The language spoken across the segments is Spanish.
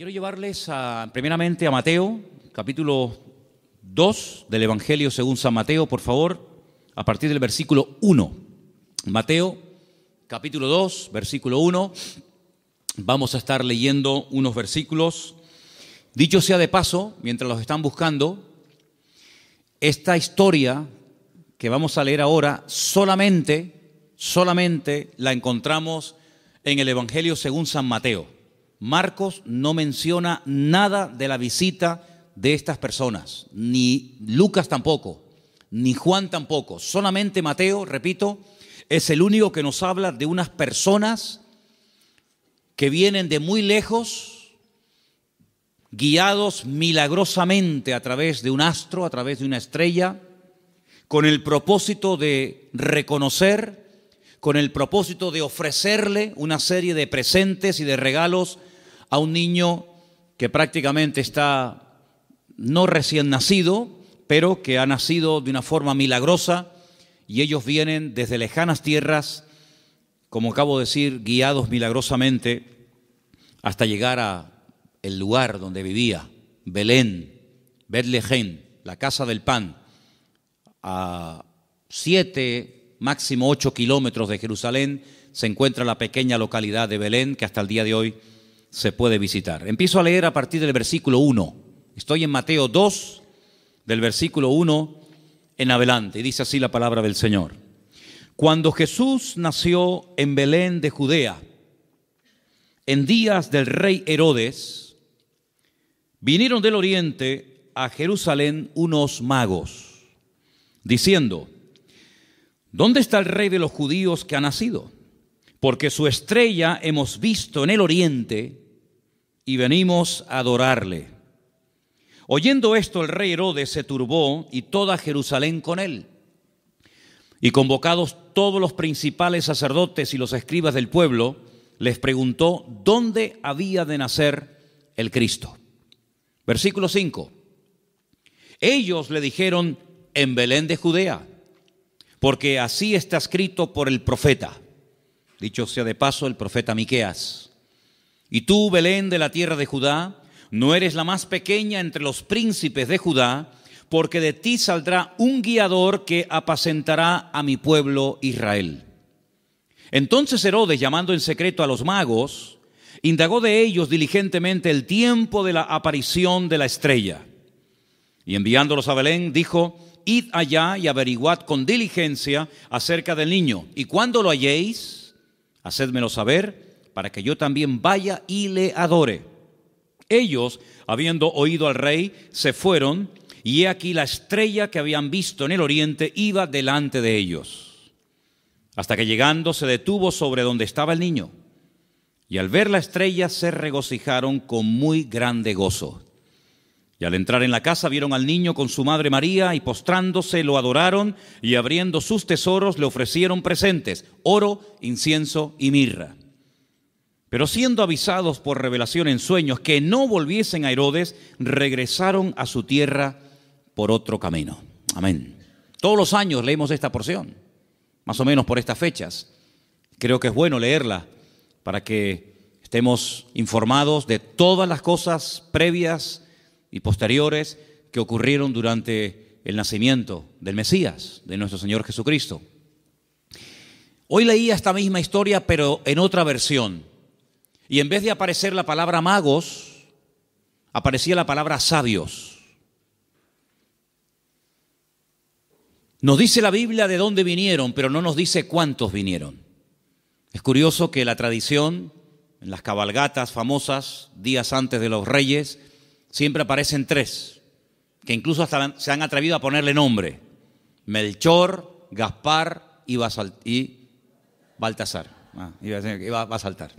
Quiero llevarles primeramente a Mateo, capítulo 2 del Evangelio según San Mateo, por favor, a partir del versículo 1. Mateo, capítulo 2, versículo 1. Vamos a estar leyendo unos versículos. Dicho sea de paso, mientras los están buscando, esta historia que vamos a leer ahora solamente la encontramos en el Evangelio según San Mateo. Marcos no menciona nada de la visita de estas personas, ni Lucas tampoco, ni Juan tampoco. Solamente Mateo, repito, es el único que nos habla de unas personas que vienen de muy lejos, guiados milagrosamente a través de un astro, a través de una estrella, con el propósito de reconocer, con el propósito de ofrecerle una serie de presentes y de regalos a un niño que prácticamente está no recién nacido, pero que ha nacido de una forma milagrosa, y ellos vienen desde lejanas tierras, como acabo de decir, guiados milagrosamente hasta llegar a el lugar donde vivía, Belén, Betlehem, la casa del pan, a 7, máximo 8 kilómetros de Jerusalén se encuentra la pequeña localidad de Belén, que hasta el día de hoy se puede visitar. Empiezo a leer a partir del versículo 1. Estoy en Mateo 2, del versículo 1 en adelante, y dice así la palabra del Señor. Cuando Jesús nació en Belén de Judea, en días del rey Herodes, vinieron del oriente a Jerusalén unos magos, diciendo: ¿dónde está el rey de los judíos que ha nacido? Porque su estrella hemos visto en el oriente y venimos a adorarle. Oyendo esto, el rey Herodes se turbó y toda Jerusalén con él. Y convocados todos los principales sacerdotes y los escribas del pueblo, les preguntó dónde había de nacer el Cristo. Versículo 5. Ellos le dijeron: en Belén de Judea, porque así está escrito por el profeta. Dicho sea de paso, el profeta Miqueas. Y tú, Belén de la tierra de Judá, no eres la más pequeña entre los príncipes de Judá, porque de ti saldrá un guiador que apacentará a mi pueblo Israel. Entonces Herodes, llamando en secreto a los magos, indagó de ellos diligentemente el tiempo de la aparición de la estrella. Y enviándolos a Belén, dijo: id allá y averiguad con diligencia acerca del niño, y cuando lo halléis, hacédmelo saber, para que yo también vaya y le adore. Ellos, habiendo oído al rey, se fueron, y he aquí la estrella que habían visto en el oriente iba delante de ellos, hasta que llegando se detuvo sobre donde estaba el niño. Y al ver la estrella se regocijaron con muy grande gozo. Y al entrar en la casa vieron al niño con su madre María, y postrándose lo adoraron, y abriendo sus tesoros le ofrecieron presentes: oro, incienso y mirra. Pero siendo avisados por revelación en sueños que no volviesen a Herodes, regresaron a su tierra por otro camino. Amén. Todos los años leemos esta porción, más o menos por estas fechas. Creo que es bueno leerla para que estemos informados de todas las cosas previas y posteriores que ocurrieron durante el nacimiento del Mesías, de nuestro Señor Jesucristo. Hoy leía esta misma historia, pero en otra versión. Y en vez de aparecer la palabra magos, aparecía la palabra sabios. Nos dice la Biblia de dónde vinieron, pero no nos dice cuántos vinieron. Es curioso que la tradición, en las cabalgatas famosas, días antes de los reyes, siempre aparecen 3, que incluso hasta se han atrevido a ponerle nombre: Melchor, Gaspar y Baltasar. Va a saltar.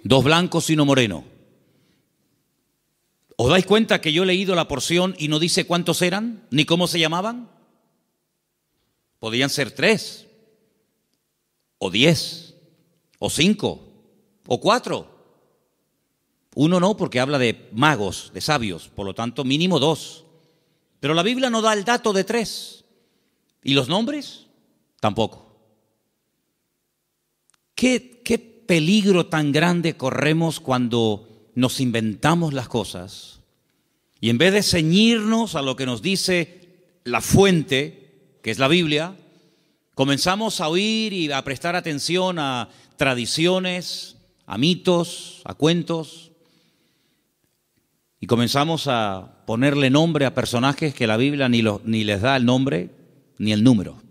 2 blancos y 1 moreno. ¿Os dais cuenta que yo he leído la porción y no dice cuántos eran, ni cómo se llamaban? Podían ser 3, o 10, o 5, o 4. 1 no, porque habla de magos, de sabios, por lo tanto mínimo 2. Pero la Biblia no da el dato de 3. ¿Y los nombres? Tampoco. ¿Qué peligro tan grande corremos cuando nos inventamos las cosas y en vez de ceñirnos a lo que nos dice la fuente, que es la Biblia, comenzamos a oír y a prestar atención a tradiciones, a mitos, a cuentos, y comenzamos a ponerle nombre a personajes que la Biblia ni les da el nombre ni el número.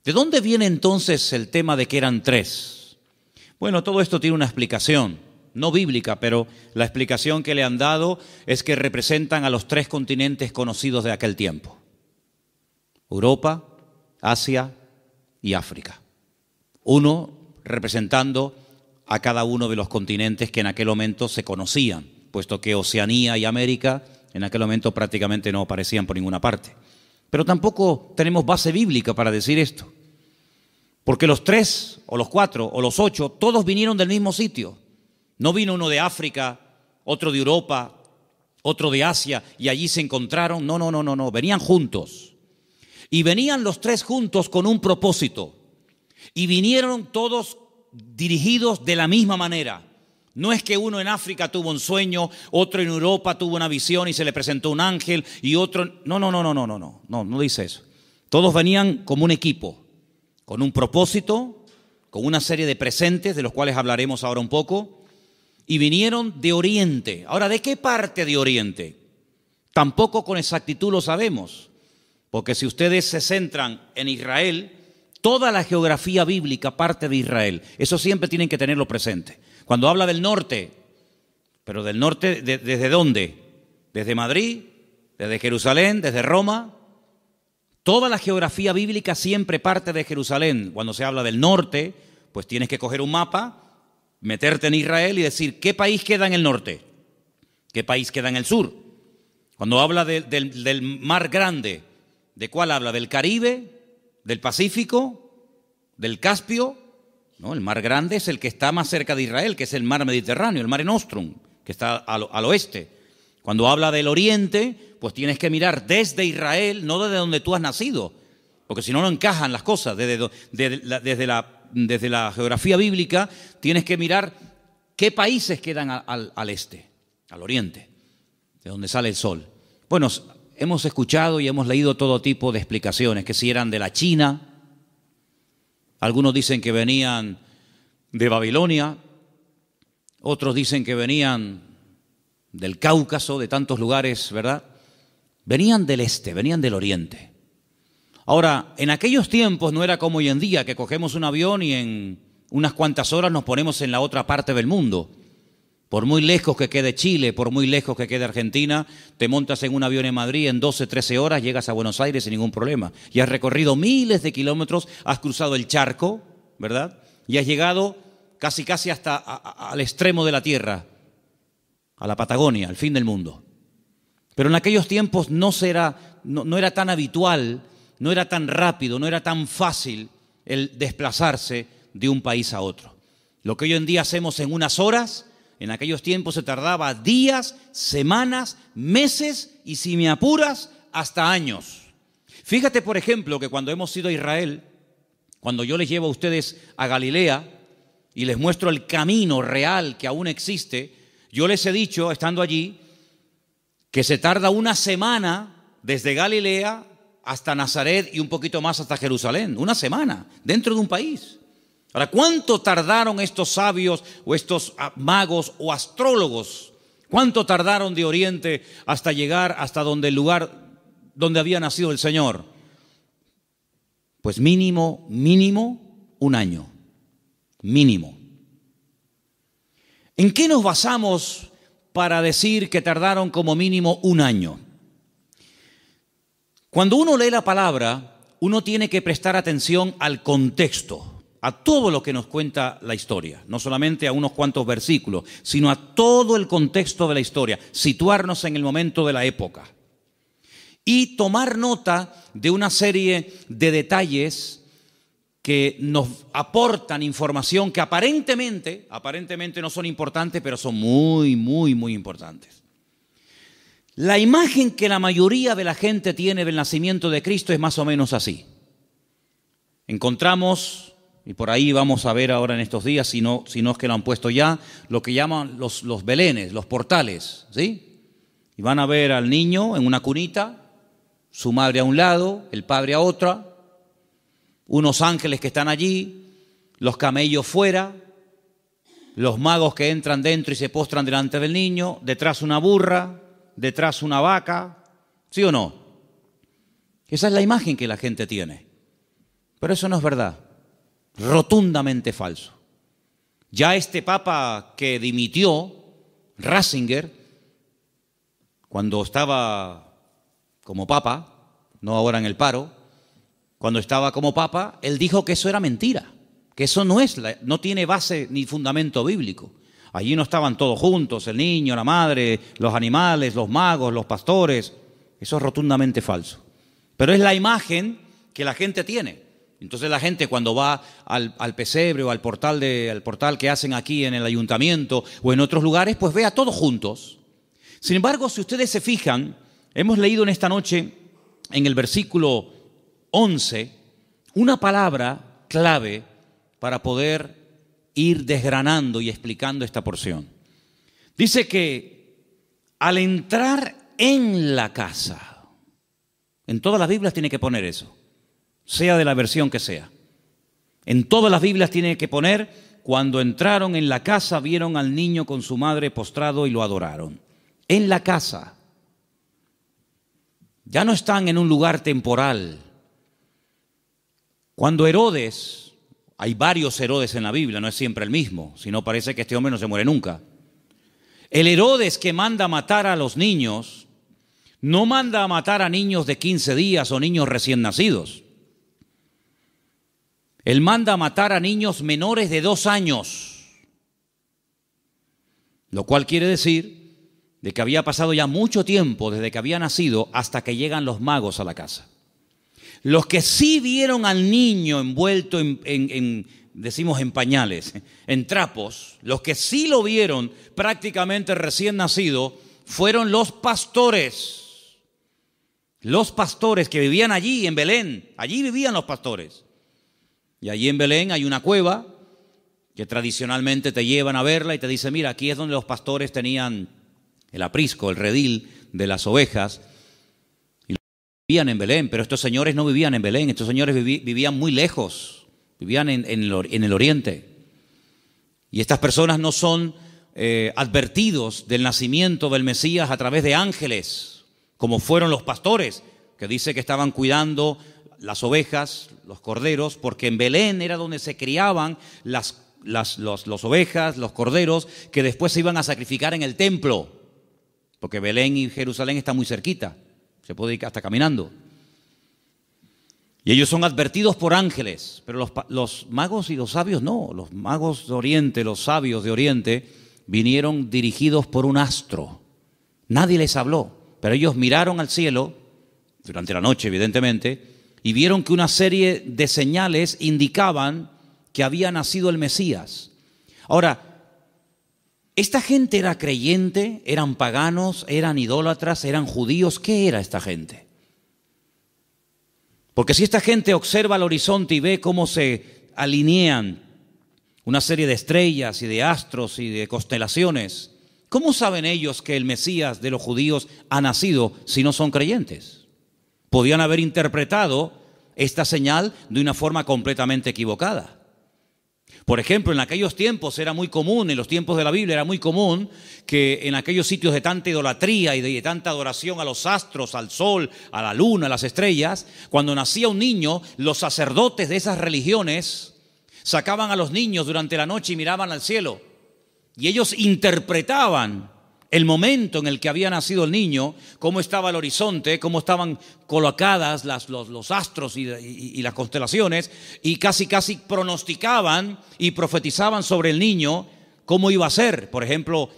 ¿De dónde viene entonces el tema de que eran 3? Bueno, todo esto tiene una explicación, no bíblica, pero la explicación que le han dado es que representan a los 3 continentes conocidos de aquel tiempo: Europa, Asia y África. Uno representando a cada uno de los continentes que en aquel momento se conocían, puesto que Oceanía y América en aquel momento prácticamente no aparecían por ninguna parte. Pero tampoco tenemos base bíblica para decir esto, porque los 3 o los 4 o los 8, todos vinieron del mismo sitio. No vino uno de África, otro de Europa, otro de Asia y allí se encontraron. No, venían juntos. Y venían los 3 juntos con un propósito. Y vinieron todos dirigidos de la misma manera. No es que uno en África tuvo un sueño, otro en Europa tuvo una visión y se le presentó un ángel y otro... No dice eso. Todos venían como un equipo, con un propósito, con una serie de presentes de los cuales hablaremos ahora un poco, y vinieron de Oriente. Ahora, ¿de qué parte de Oriente? Tampoco con exactitud lo sabemos, porque si ustedes se centran en Israel, toda la geografía bíblica parte de Israel. Eso siempre tienen que tenerlo presente. Cuando habla del norte, pero del norte, ¿desde dónde? Desde Madrid, desde Jerusalén, desde Roma. Toda la geografía bíblica siempre parte de Jerusalén. Cuando se habla del norte, pues tienes que coger un mapa, meterte en Israel y decir, ¿qué país queda en el norte? ¿Qué país queda en el sur? Cuando habla del mar grande, ¿de cuál habla? ¿Del Caribe? ¿Del Pacífico? ¿Del Caspio? No, el mar grande es el que está más cerca de Israel, que es el mar Mediterráneo, el Mare Nostrum, que está al oeste. Cuando habla del oriente, pues tienes que mirar desde Israel, no desde donde tú has nacido, porque si no, no encajan las cosas. Desde la geografía bíblica tienes que mirar qué países quedan al este, al oriente, de donde sale el sol. Bueno, hemos escuchado y hemos leído todo tipo de explicaciones, que si eran de la China, algunos dicen que venían de Babilonia, otros dicen que venían del Cáucaso, de tantos lugares, ¿verdad? Venían del este, venían del oriente. Ahora, en aquellos tiempos no era como hoy en día, que cogemos un avión y en unas cuantas horas nos ponemos en la otra parte del mundo. Por muy lejos que quede Chile, por muy lejos que quede Argentina, te montas en un avión en Madrid, en 12, 13 horas llegas a Buenos Aires sin ningún problema. Y has recorrido miles de kilómetros, has cruzado el charco, ¿verdad? Y has llegado casi hasta al extremo de la tierra, a la Patagonia, al fin del mundo. Pero en aquellos tiempos no era tan habitual, no era tan rápido, no era tan fácil el desplazarse de un país a otro. Lo que hoy en día hacemos en unas horas, en aquellos tiempos se tardaba días, semanas, meses y, si me apuras, hasta años. Fíjate, por ejemplo, que cuando hemos ido a Israel, cuando yo les llevo a ustedes a Galilea y les muestro el camino real que aún existe, yo les he dicho, estando allí, que se tarda una semana desde Galilea hasta Nazaret y un poquito más hasta Jerusalén. Una semana, dentro de un país. Ahora, ¿cuánto tardaron estos sabios o estos magos o astrólogos? ¿Cuánto tardaron de Oriente hasta llegar hasta el lugar donde había nacido el Señor? Pues mínimo un año. Mínimo. ¿En qué nos basamos para decir que tardaron como mínimo un año? Cuando uno lee la palabra, uno tiene que prestar atención al contexto, a todo lo que nos cuenta la historia, no solamente a unos cuantos versículos, sino a todo el contexto de la historia, situarnos en el momento de la época y tomar nota de una serie de detalles que nos aportan información que aparentemente no son importantes, pero son muy importantes. La imagen que la mayoría de la gente tiene del nacimiento de Cristo es más o menos así. Encontramos y por ahí vamos a ver ahora en estos días, si no es que lo han puesto ya, lo que llaman los belenes, los portales, ¿sí? Y van a ver al niño en una cunita, su madre a un lado, el padre a otra, unos ángeles que están allí, los camellos fuera, los magos que entran dentro y se postran delante del niño, detrás una burra, detrás una vaca, ¿sí o no? Esa es la imagen que la gente tiene. Pero eso no es verdad, rotundamente falso. Ya este papa que dimitió, Ratzinger, cuando estaba como papa, no ahora en el paro, cuando estaba como papa, él dijo que eso era mentira, que eso no tiene base ni fundamento bíblico. Allí no estaban todos juntos, el niño, la madre, los animales, los magos, los pastores. Eso es rotundamente falso. Pero es la imagen que la gente tiene. Entonces la gente cuando va al pesebre o al portal que hacen aquí en el ayuntamiento o en otros lugares, pues ve a todos juntos. Sin embargo, si ustedes se fijan, hemos leído en esta noche en el versículo 11 una palabra clave para poder ir desgranando y explicando esta porción. Dice que al entrar en la casa, en todas las Biblias tiene que poner eso, sea de la versión que sea. En todas las Biblias tiene que poner, cuando entraron en la casa vieron al niño con su madre postrado y lo adoraron. En la casa. Ya no están en un lugar temporal. Cuando Herodes, hay varios Herodes en la Biblia, no es siempre el mismo, si no parece que este hombre no se muere nunca. El Herodes que manda a matar a los niños, no manda a matar a niños de 15 días o niños recién nacidos. Él manda a matar a niños menores de 2 años, lo cual quiere decir de que había pasado ya mucho tiempo desde que había nacido hasta que llegan los magos a la casa. Los que sí vieron al niño envuelto decimos en pañales, en trapos, los que sí lo vieron prácticamente recién nacido, fueron los pastores. Los pastores que vivían allí en Belén, allí vivían los pastores. Y allí en Belén hay una cueva que tradicionalmente te llevan a verla y te dice, mira, aquí es donde los pastores tenían el aprisco, el redil de las ovejas. Y vivían en Belén, pero estos señores no vivían en Belén, estos señores vivían muy lejos, vivían en el oriente. Y estas personas no son advertidos del nacimiento del Mesías a través de ángeles, como fueron los pastores, que dice que estaban cuidando las ovejas, los corderos, porque en Belén era donde se criaban las ovejas, los corderos, que después se iban a sacrificar en el templo, porque Belén y Jerusalén están muy cerquita, se puede ir hasta caminando. Y ellos son advertidos por ángeles, pero los magos y los sabios no. Los magos de Oriente, los sabios de Oriente, vinieron dirigidos por un astro. Nadie les habló, pero ellos miraron al cielo, durante la noche evidentemente, y vieron que una serie de señales indicaban que había nacido el Mesías. Ahora, ¿esta gente era creyente? ¿Eran paganos? ¿Eran idólatras? ¿Eran judíos? ¿Qué era esta gente? Porque si esta gente observa el horizonte y ve cómo se alinean una serie de estrellas y de astros y de constelaciones, ¿cómo saben ellos que el Mesías de los judíos ha nacido si no son creyentes? Podían haber interpretado esta señal de una forma completamente equivocada. Por ejemplo, en aquellos tiempos era muy común, en los tiempos de la Biblia era muy común que en aquellos sitios de tanta idolatría y de tanta adoración a los astros, al sol, a la luna, a las estrellas, cuando nacía un niño, los sacerdotes de esas religiones sacaban a los niños durante la noche y miraban al cielo. Y ellos interpretaban el momento en el que había nacido el niño, cómo estaba el horizonte, cómo estaban colocadas los astros y las constelaciones, y casi pronosticaban y profetizaban sobre el niño cómo iba a ser. Por ejemplo,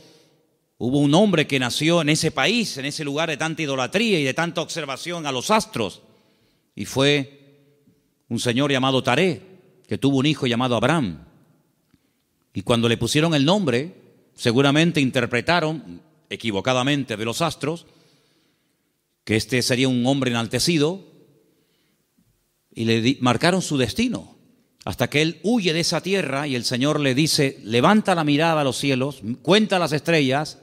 hubo un hombre que nació en ese país, en ese lugar de tanta idolatría y de tanta observación a los astros, y fue un señor llamado Taré, que tuvo un hijo llamado Abraham. Y cuando le pusieron el nombre, seguramente interpretaron equivocadamente de los astros que este sería un hombre enaltecido y le marcaron su destino. hasta que él huye de esa tierra y el Señor le dice, levanta la mirada a los cielos, cuenta las estrellas,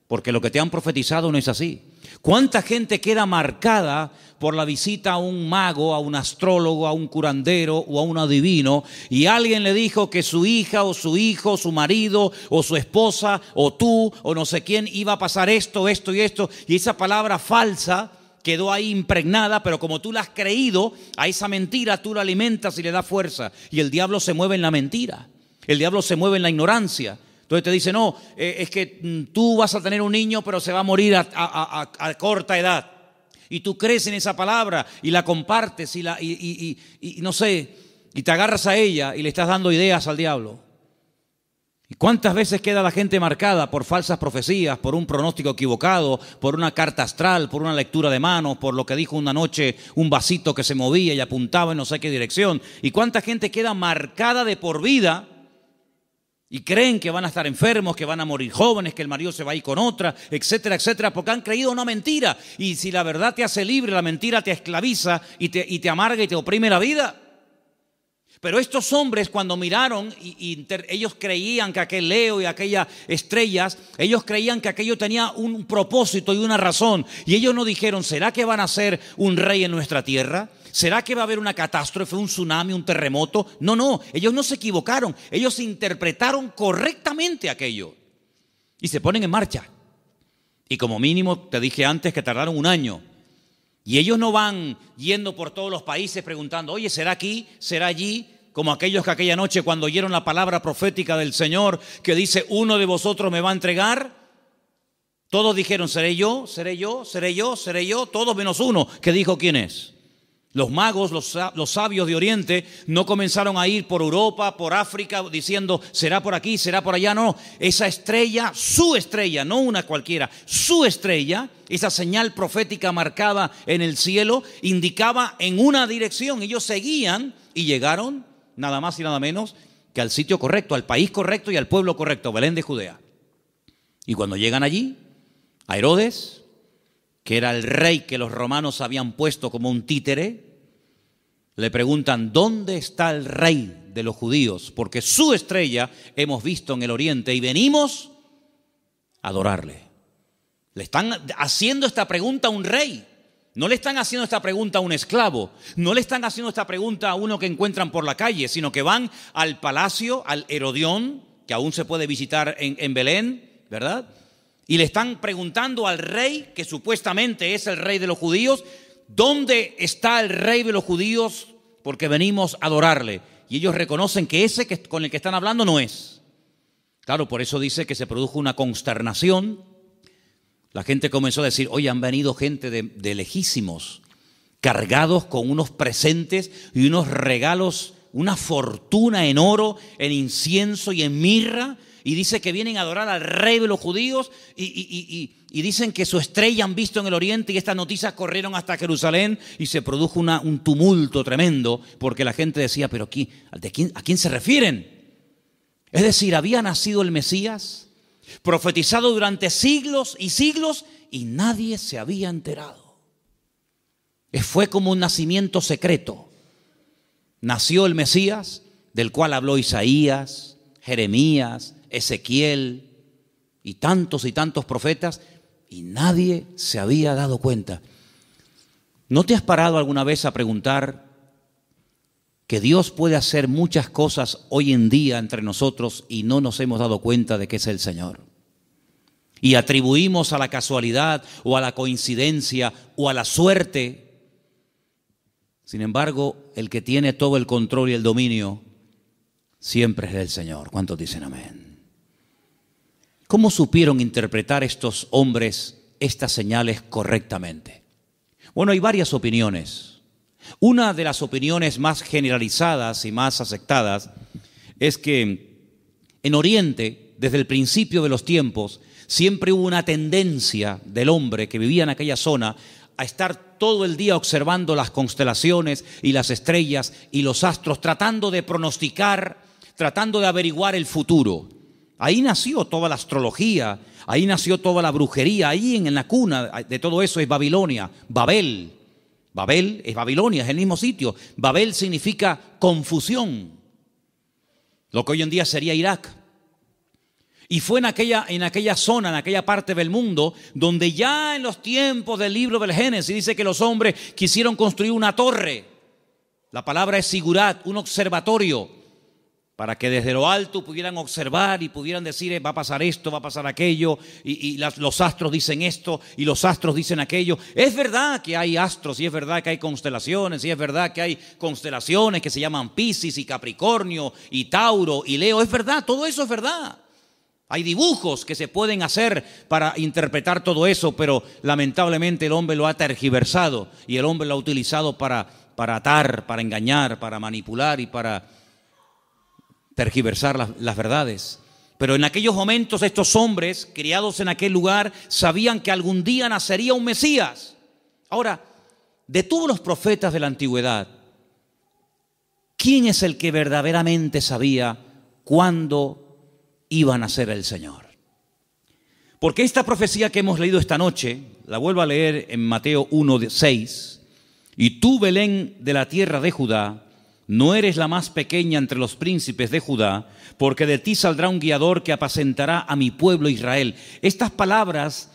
porque lo que te han profetizado no es así. ¿Cuánta gente queda marcada por la visita a un mago, a un astrólogo, a un curandero o a un adivino, y alguien le dijo que su hija o su hijo, su marido o su esposa o tú o no sé quién iba a pasar esto, esto y esto, y esa palabra falsa quedó ahí impregnada, pero como tú la has creído, a esa mentira tú la alimentas y le das fuerza. Y el diablo se mueve en la mentira, el diablo se mueve en la ignorancia. Entonces te dice, no, es que tú vas a tener un niño, pero se va a morir a corta edad. Y tú crees en esa palabra y la compartes y no sé, y te agarras a ella y le estás dando ideas al diablo. ¿Y cuántas veces queda la gente marcada por falsas profecías, por un pronóstico equivocado, por una carta astral, por una lectura de manos, por lo que dijo una noche un vasito que se movía y apuntaba en no sé qué dirección? ¿Y cuánta gente queda marcada de por vida y creen que van a estar enfermos, que van a morir jóvenes, que el marido se va a ir con otra, etcétera, etcétera, porque han creído una mentira? Y si la verdad te hace libre, la mentira te esclaviza y te amarga y te oprime la vida. Pero estos hombres, cuando miraron ellos creían que aquel Leo y aquellas estrellas, ellos creían que aquello tenía un propósito y una razón. Y ellos no dijeron, ¿será que van a ser un rey en nuestra tierra? ¿Será que va a haber una catástrofe, un tsunami, un terremoto? No, ellos no se equivocaron. Ellos interpretaron correctamente aquello y se ponen en marcha. Y como mínimo, te dije antes que tardaron 1 año. Y ellos no van yendo por todos los países preguntando, oye, ¿será aquí? ¿Será allí? Como aquellos que aquella noche cuando oyeron la palabra profética del Señor que dice, uno de vosotros me va a entregar. Todos dijeron, seré yo, seré yo, seré yo, seré yo, todos menos uno, que dijo quién es. Los magos, los sabios de Oriente no comenzaron a ir por Europa, por África, diciendo, será por aquí, será por allá. No, esa estrella, su estrella, no una cualquiera, su estrella, esa señal profética marcada en el cielo, indicaba en una dirección. Ellos seguían y llegaron, nada más y nada menos, que al sitio correcto, al país correcto y al pueblo correcto, Belén de Judea. Y cuando llegan allí, a Herodes, que era el rey que los romanos habían puesto como un títere, le preguntan, ¿dónde está el rey de los judíos? Porque su estrella hemos visto en el oriente y venimos a adorarle. Le están haciendo esta pregunta a un rey. No le están haciendo esta pregunta a un esclavo. No le están haciendo esta pregunta a uno que encuentran por la calle, sino que van al palacio, al Herodión, que aún se puede visitar en Belén, ¿verdad? Y le están preguntando al rey, que supuestamente es el rey de los judíos, ¿dónde está el rey de los judíos? Porque venimos a adorarle. Y ellos reconocen que ese con el que están hablando no es. Claro, por eso dice que se produjo una consternación. La gente comenzó a decir, oye, han venido gente de lejísimos, cargados con unos presentes y unos regalos, una fortuna en oro, en incienso y en mirra. Y dice que vienen a adorar al rey de los judíos y dicen que su estrella han visto en el oriente, y estas noticias corrieron hasta Jerusalén y se produjo un tumulto tremendo porque la gente decía, pero ¿a quién se refieren? Es decir, había nacido el Mesías, profetizado durante siglos y siglos, y nadie se había enterado. Fue como un nacimiento secreto. Nació el Mesías, del cual habló Isaías, Jeremías, Ezequiel y tantos profetas, y nadie se había dado cuenta. ¿No te has parado alguna vez a preguntar que Dios puede hacer muchas cosas hoy en día entre nosotros y no nos hemos dado cuenta de que es el Señor? Y atribuimos a la casualidad o a la coincidencia o a la suerte. Sin embargo, el que tiene todo el control y el dominio siempre es el Señor. ¿Cuántos dicen amén? ¿Cómo supieron interpretar estos hombres estas señales correctamente? Bueno, hay varias opiniones. Una de las opiniones más generalizadas y más aceptadas es que en Oriente, desde el principio de los tiempos, siempre hubo una tendencia del hombre que vivía en aquella zona a estar todo el día observando las constelaciones y las estrellas y los astros, tratando de pronosticar, tratando de averiguar el futuro. Ahí nació toda la astrología, ahí nació toda la brujería, ahí en la cuna de todo eso es Babilonia, Babel. Babel es Babilonia, es el mismo sitio. Babel significa confusión. lo que hoy en día sería Irak. Y fue en aquella zona, en aquella parte del mundo, donde ya en los tiempos del libro del Génesis dice que los hombres quisieron construir una torre. La palabra es sigurat, un observatorio, para que desde lo alto pudieran observar y pudieran decir, va a pasar esto, va a pasar aquello, y los astros dicen esto y los astros dicen aquello. Es verdad que hay astros y es verdad que hay constelaciones y es verdad que hay constelaciones que se llaman Piscis y Capricornio y Tauro y Leo. Es verdad, todo eso es verdad. Hay dibujos que se pueden hacer para interpretar todo eso, pero lamentablemente el hombre lo ha tergiversado y el hombre lo ha utilizado para atar, para engañar, para manipular y para tergiversar las verdades. Pero en aquellos momentos estos hombres, criados en aquel lugar, sabían que algún día nacería un Mesías. Ahora, de todos los profetas de la antigüedad, ¿quién es el que verdaderamente sabía cuándo iba a nacer el Señor? Porque esta profecía que hemos leído esta noche, la vuelvo a leer en Mateo 1:6, y tú, Belén de la tierra de Judá, no eres la más pequeña entre los príncipes de Judá, porque de ti saldrá un guiador que apacentará a mi pueblo Israel. Estas palabras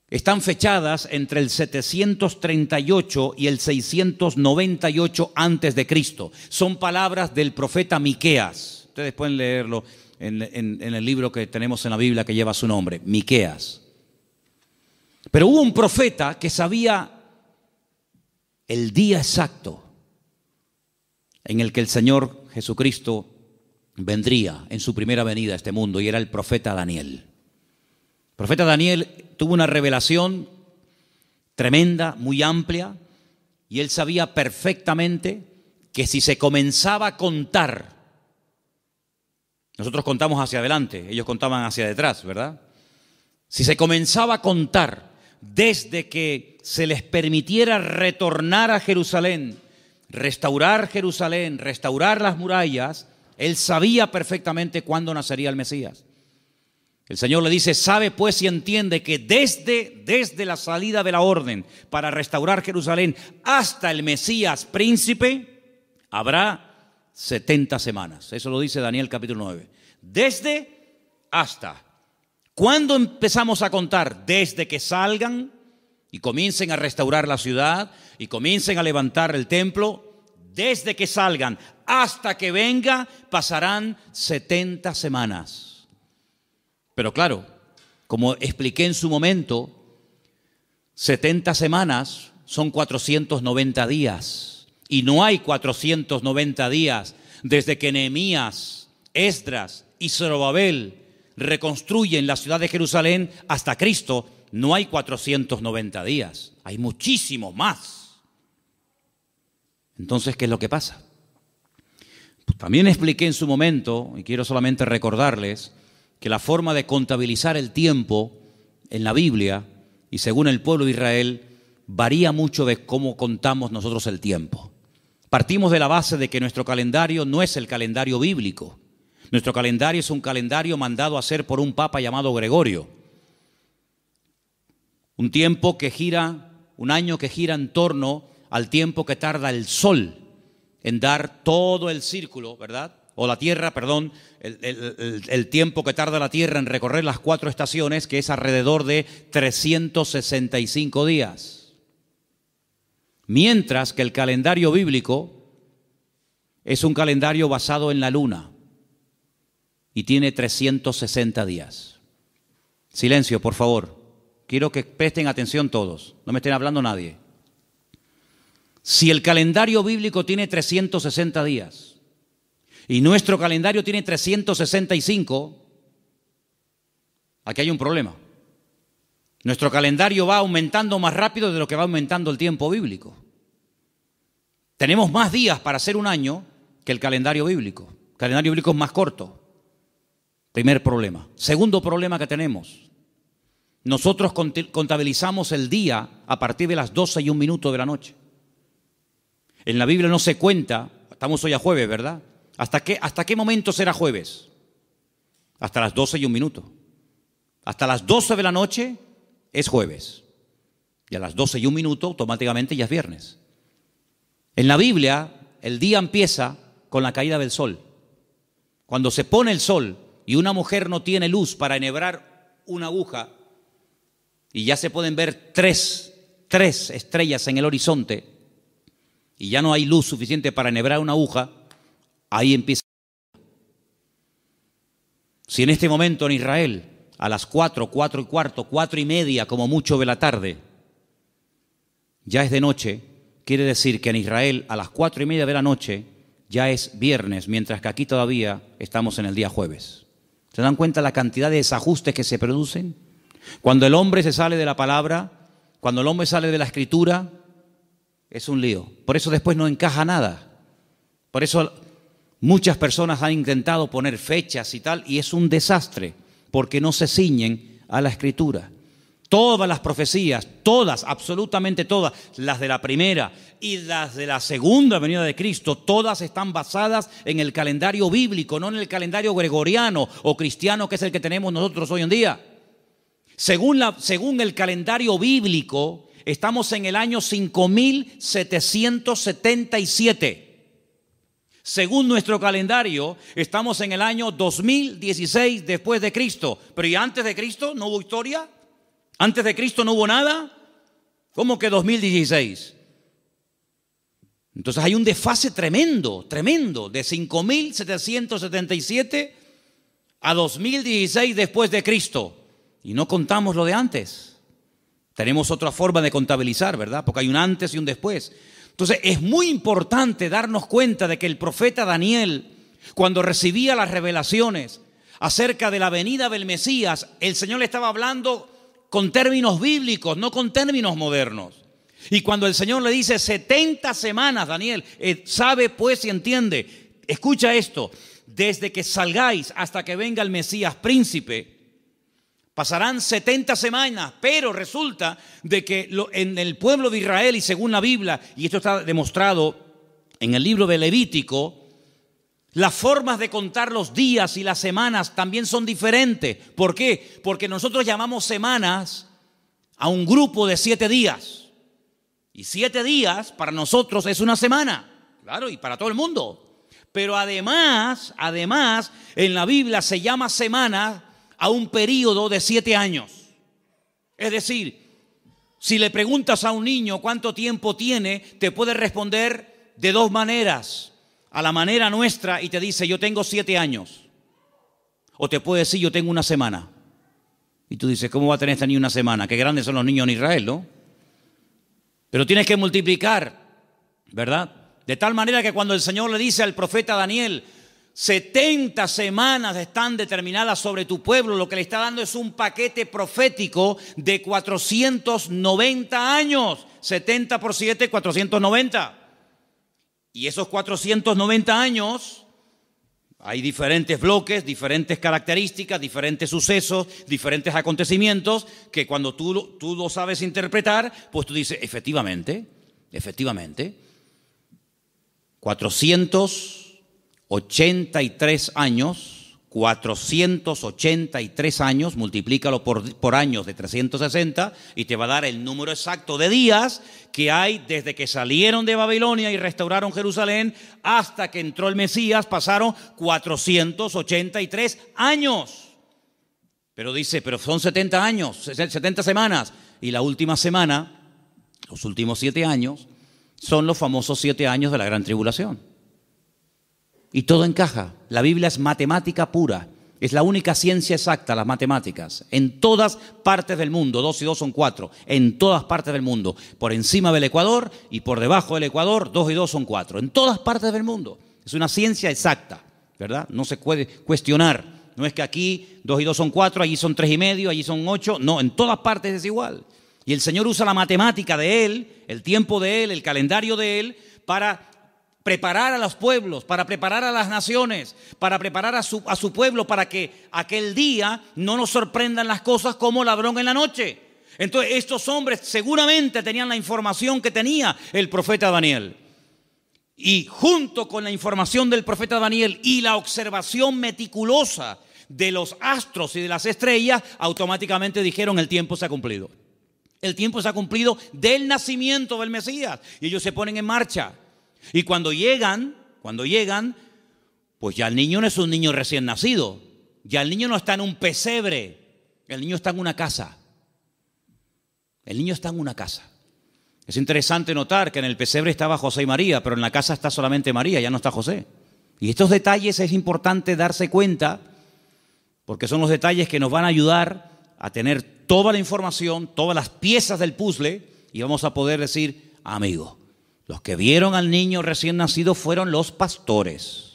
están fechadas entre el 738 y el 698 antes de Cristo. Son palabras del profeta Miqueas. Ustedes pueden leerlo en el libro que tenemos en la Biblia que lleva su nombre, Miqueas. Pero hubo un profeta que sabía el día exacto en el que el Señor Jesucristo vendría en su primera venida a este mundo, y era el profeta Daniel. El profeta Daniel tuvo una revelación tremenda, muy amplia, y él sabía perfectamente que si se comenzaba a contar, nosotros contamos hacia adelante, ellos contaban hacia detrás, ¿verdad? Si se comenzaba a contar desde que se les permitiera retornar a Jerusalén, restaurar Jerusalén, restaurar las murallas, él sabía perfectamente cuándo nacería el Mesías. El Señor le dice, sabe pues y entiende que desde la salida de la orden para restaurar Jerusalén hasta el Mesías príncipe, habrá 70 semanas. Eso lo dice Daniel capítulo 9. Desde hasta. ¿Cuándo empezamos a contar? Desde que salgan y comiencen a restaurar la ciudad y comiencen a levantar el templo. Desde que salgan hasta que venga pasarán 70 semanas. Pero claro, como expliqué en su momento, 70 semanas son 490 días. Y no hay 490 días desde que Nehemías, Esdras y Zorobabel reconstruyen la ciudad de Jerusalén hasta Cristo. No hay 490 días, hay muchísimo más. Entonces, ¿qué es lo que pasa? También expliqué en su momento, y quiero solamente recordarles, que la forma de contabilizar el tiempo en la Biblia y según el pueblo de Israel varía mucho de cómo contamos nosotros el tiempo. Partimos de la base de que nuestro calendario no es el calendario bíblico. Nuestro calendario es un calendario mandado a hacer por un papa llamado Gregorio. Un tiempo que gira, un año que gira en torno al tiempo que tarda el sol en dar todo el círculo, ¿verdad? O la tierra, perdón, el tiempo que tarda la tierra en recorrer las 4 estaciones, que es alrededor de 365 días. Mientras que el calendario bíblico es un calendario basado en la luna y tiene 360 días. Silencio, por favor. Quiero que presten atención todos, no me estén hablando nadie. Si el calendario bíblico tiene 360 días y nuestro calendario tiene 365, aquí hay un problema. Nuestro calendario va aumentando más rápido de lo que va aumentando el tiempo bíblico. Tenemos más días para hacer un año que el calendario bíblico. El calendario bíblico es más corto. Primer problema. Segundo problema que tenemos. Nosotros contabilizamos el día a partir de las 12:01 de la noche. En la Biblia no se cuenta, estamos hoy a jueves, ¿verdad? ¿Hasta qué momento será jueves? Hasta las 12:01. Hasta las 12 de la noche es jueves. Y a las 12:01 automáticamente ya es viernes. En la Biblia el día empieza con la caída del sol. Cuando se pone el sol y una mujer no tiene luz para enhebrar una aguja y ya se pueden ver tres estrellas en el horizonte y ya no hay luz suficiente para enhebrar una aguja, ahí empieza. Si en este momento en Israel, a las 4, 4 y cuarto, 4 y media como mucho de la tarde, ya es de noche, quiere decir que en Israel a las 4 y media de la noche ya es viernes, mientras que aquí todavía estamos en el día jueves. ¿Se dan cuenta la cantidad de desajustes que se producen? Cuando el hombre se sale de la palabra, cuando el hombre sale de la escritura, es un lío. Por eso después no encaja nada. Por eso muchas personas han intentado poner fechas y tal, y es un desastre, porque no se ciñen a la escritura. Todas las profecías, todas, absolutamente todas, las de la primera y las de la segunda venida de Cristo, todas están basadas en el calendario bíblico, no en el calendario gregoriano o cristiano que es el que tenemos nosotros hoy en día. Según el calendario bíblico, estamos en el año 5777. Según nuestro calendario, estamos en el año 2016 después de Cristo. Pero ¿y antes de Cristo no hubo historia? ¿Antes de Cristo no hubo nada? ¿Cómo que 2016? Entonces hay un desfase tremendo, de 5777 a 2016 después de Cristo. Y no contamos lo de antes. Tenemos otra forma de contabilizar, ¿verdad? Porque hay un antes y un después. Entonces es muy importante darnos cuenta de que el profeta Daniel, cuando recibía las revelaciones acerca de la venida del Mesías, el Señor le estaba hablando con términos bíblicos, no con términos modernos. Y cuando el Señor le dice 70 semanas, Daniel, sabe pues y entiende, escucha esto, desde que salgáis hasta que venga el Mesías príncipe, pasarán 70 semanas, pero resulta de que en el pueblo de Israel y según la Biblia, y esto está demostrado en el libro de Levítico, las formas de contar los días y las semanas también son diferentes. ¿Por qué? Porque nosotros llamamos semanas a un grupo de 7 días. Y 7 días para nosotros es una semana. Claro, y para todo el mundo. Pero además, en la Biblia se llama semana a un periodo de 7 años. Es decir, si le preguntas a un niño cuánto tiempo tiene, te puede responder de 2 maneras. A la manera nuestra y te dice, yo tengo 7 años. O te puede decir, yo tengo una semana. Y tú dices, ¿cómo va a tener esta niña una semana? Qué grandes son los niños en Israel, ¿no? Pero tienes que multiplicar, ¿verdad? De tal manera que cuando el Señor le dice al profeta Daniel, 70 semanas están determinadas sobre tu pueblo, lo que le está dando es un paquete profético de 490 años. 70 por 7, 490. Y esos 490 años, hay diferentes bloques, diferentes características, diferentes sucesos, diferentes acontecimientos, que cuando tú lo sabes interpretar, pues tú dices, efectivamente, 483 años, multiplícalo por años de 360 y te va a dar el número exacto de días que hay desde que salieron de Babilonia y restauraron Jerusalén hasta que entró el Mesías. Pasaron 483 años. Pero dice, pero son 70 años, 70 semanas. Y la última semana, los últimos 7 años, son los famosos 7 años de la gran tribulación. Y todo encaja. La Biblia es matemática pura. Es la única ciencia exacta, las matemáticas. En todas partes del mundo, 2 y 2 son 4. En todas partes del mundo. Por encima del Ecuador y por debajo del Ecuador, 2 y 2 son 4. En todas partes del mundo. Es una ciencia exacta, ¿verdad? No se puede cuestionar. No es que aquí 2 y 2 son 4, allí son 3 y medio, allí son 8. No, en todas partes es igual. Y el Señor usa la matemática de Él, el tiempo de Él, el calendario de Él, para preparar a los pueblos, para preparar a las naciones, para preparar a su pueblo, para que aquel día no nos sorprendan las cosas como ladrón en la noche. Entonces estos hombres seguramente tenían la información que tenía el profeta Daniel. Y junto con la información del profeta Daniel y la observación meticulosa de los astros y de las estrellas, automáticamente dijeron, el tiempo se ha cumplido. El tiempo se ha cumplido del nacimiento del Mesías. Y ellos se ponen en marcha. Y cuando llegan, Pues ya el niño no es un niño recién nacido. Ya el niño no está en un pesebre. El niño está en una casa. El niño está en una casa. Es interesante notar que en el pesebre estaba José y María, pero en la casa está solamente María, ya no está José. Y estos detalles es importante darse cuenta, porque son los detalles que nos van a ayudar a tener toda la información, todas las piezas del puzzle, y vamos a poder decir, amigo, los que vieron al niño recién nacido fueron los pastores.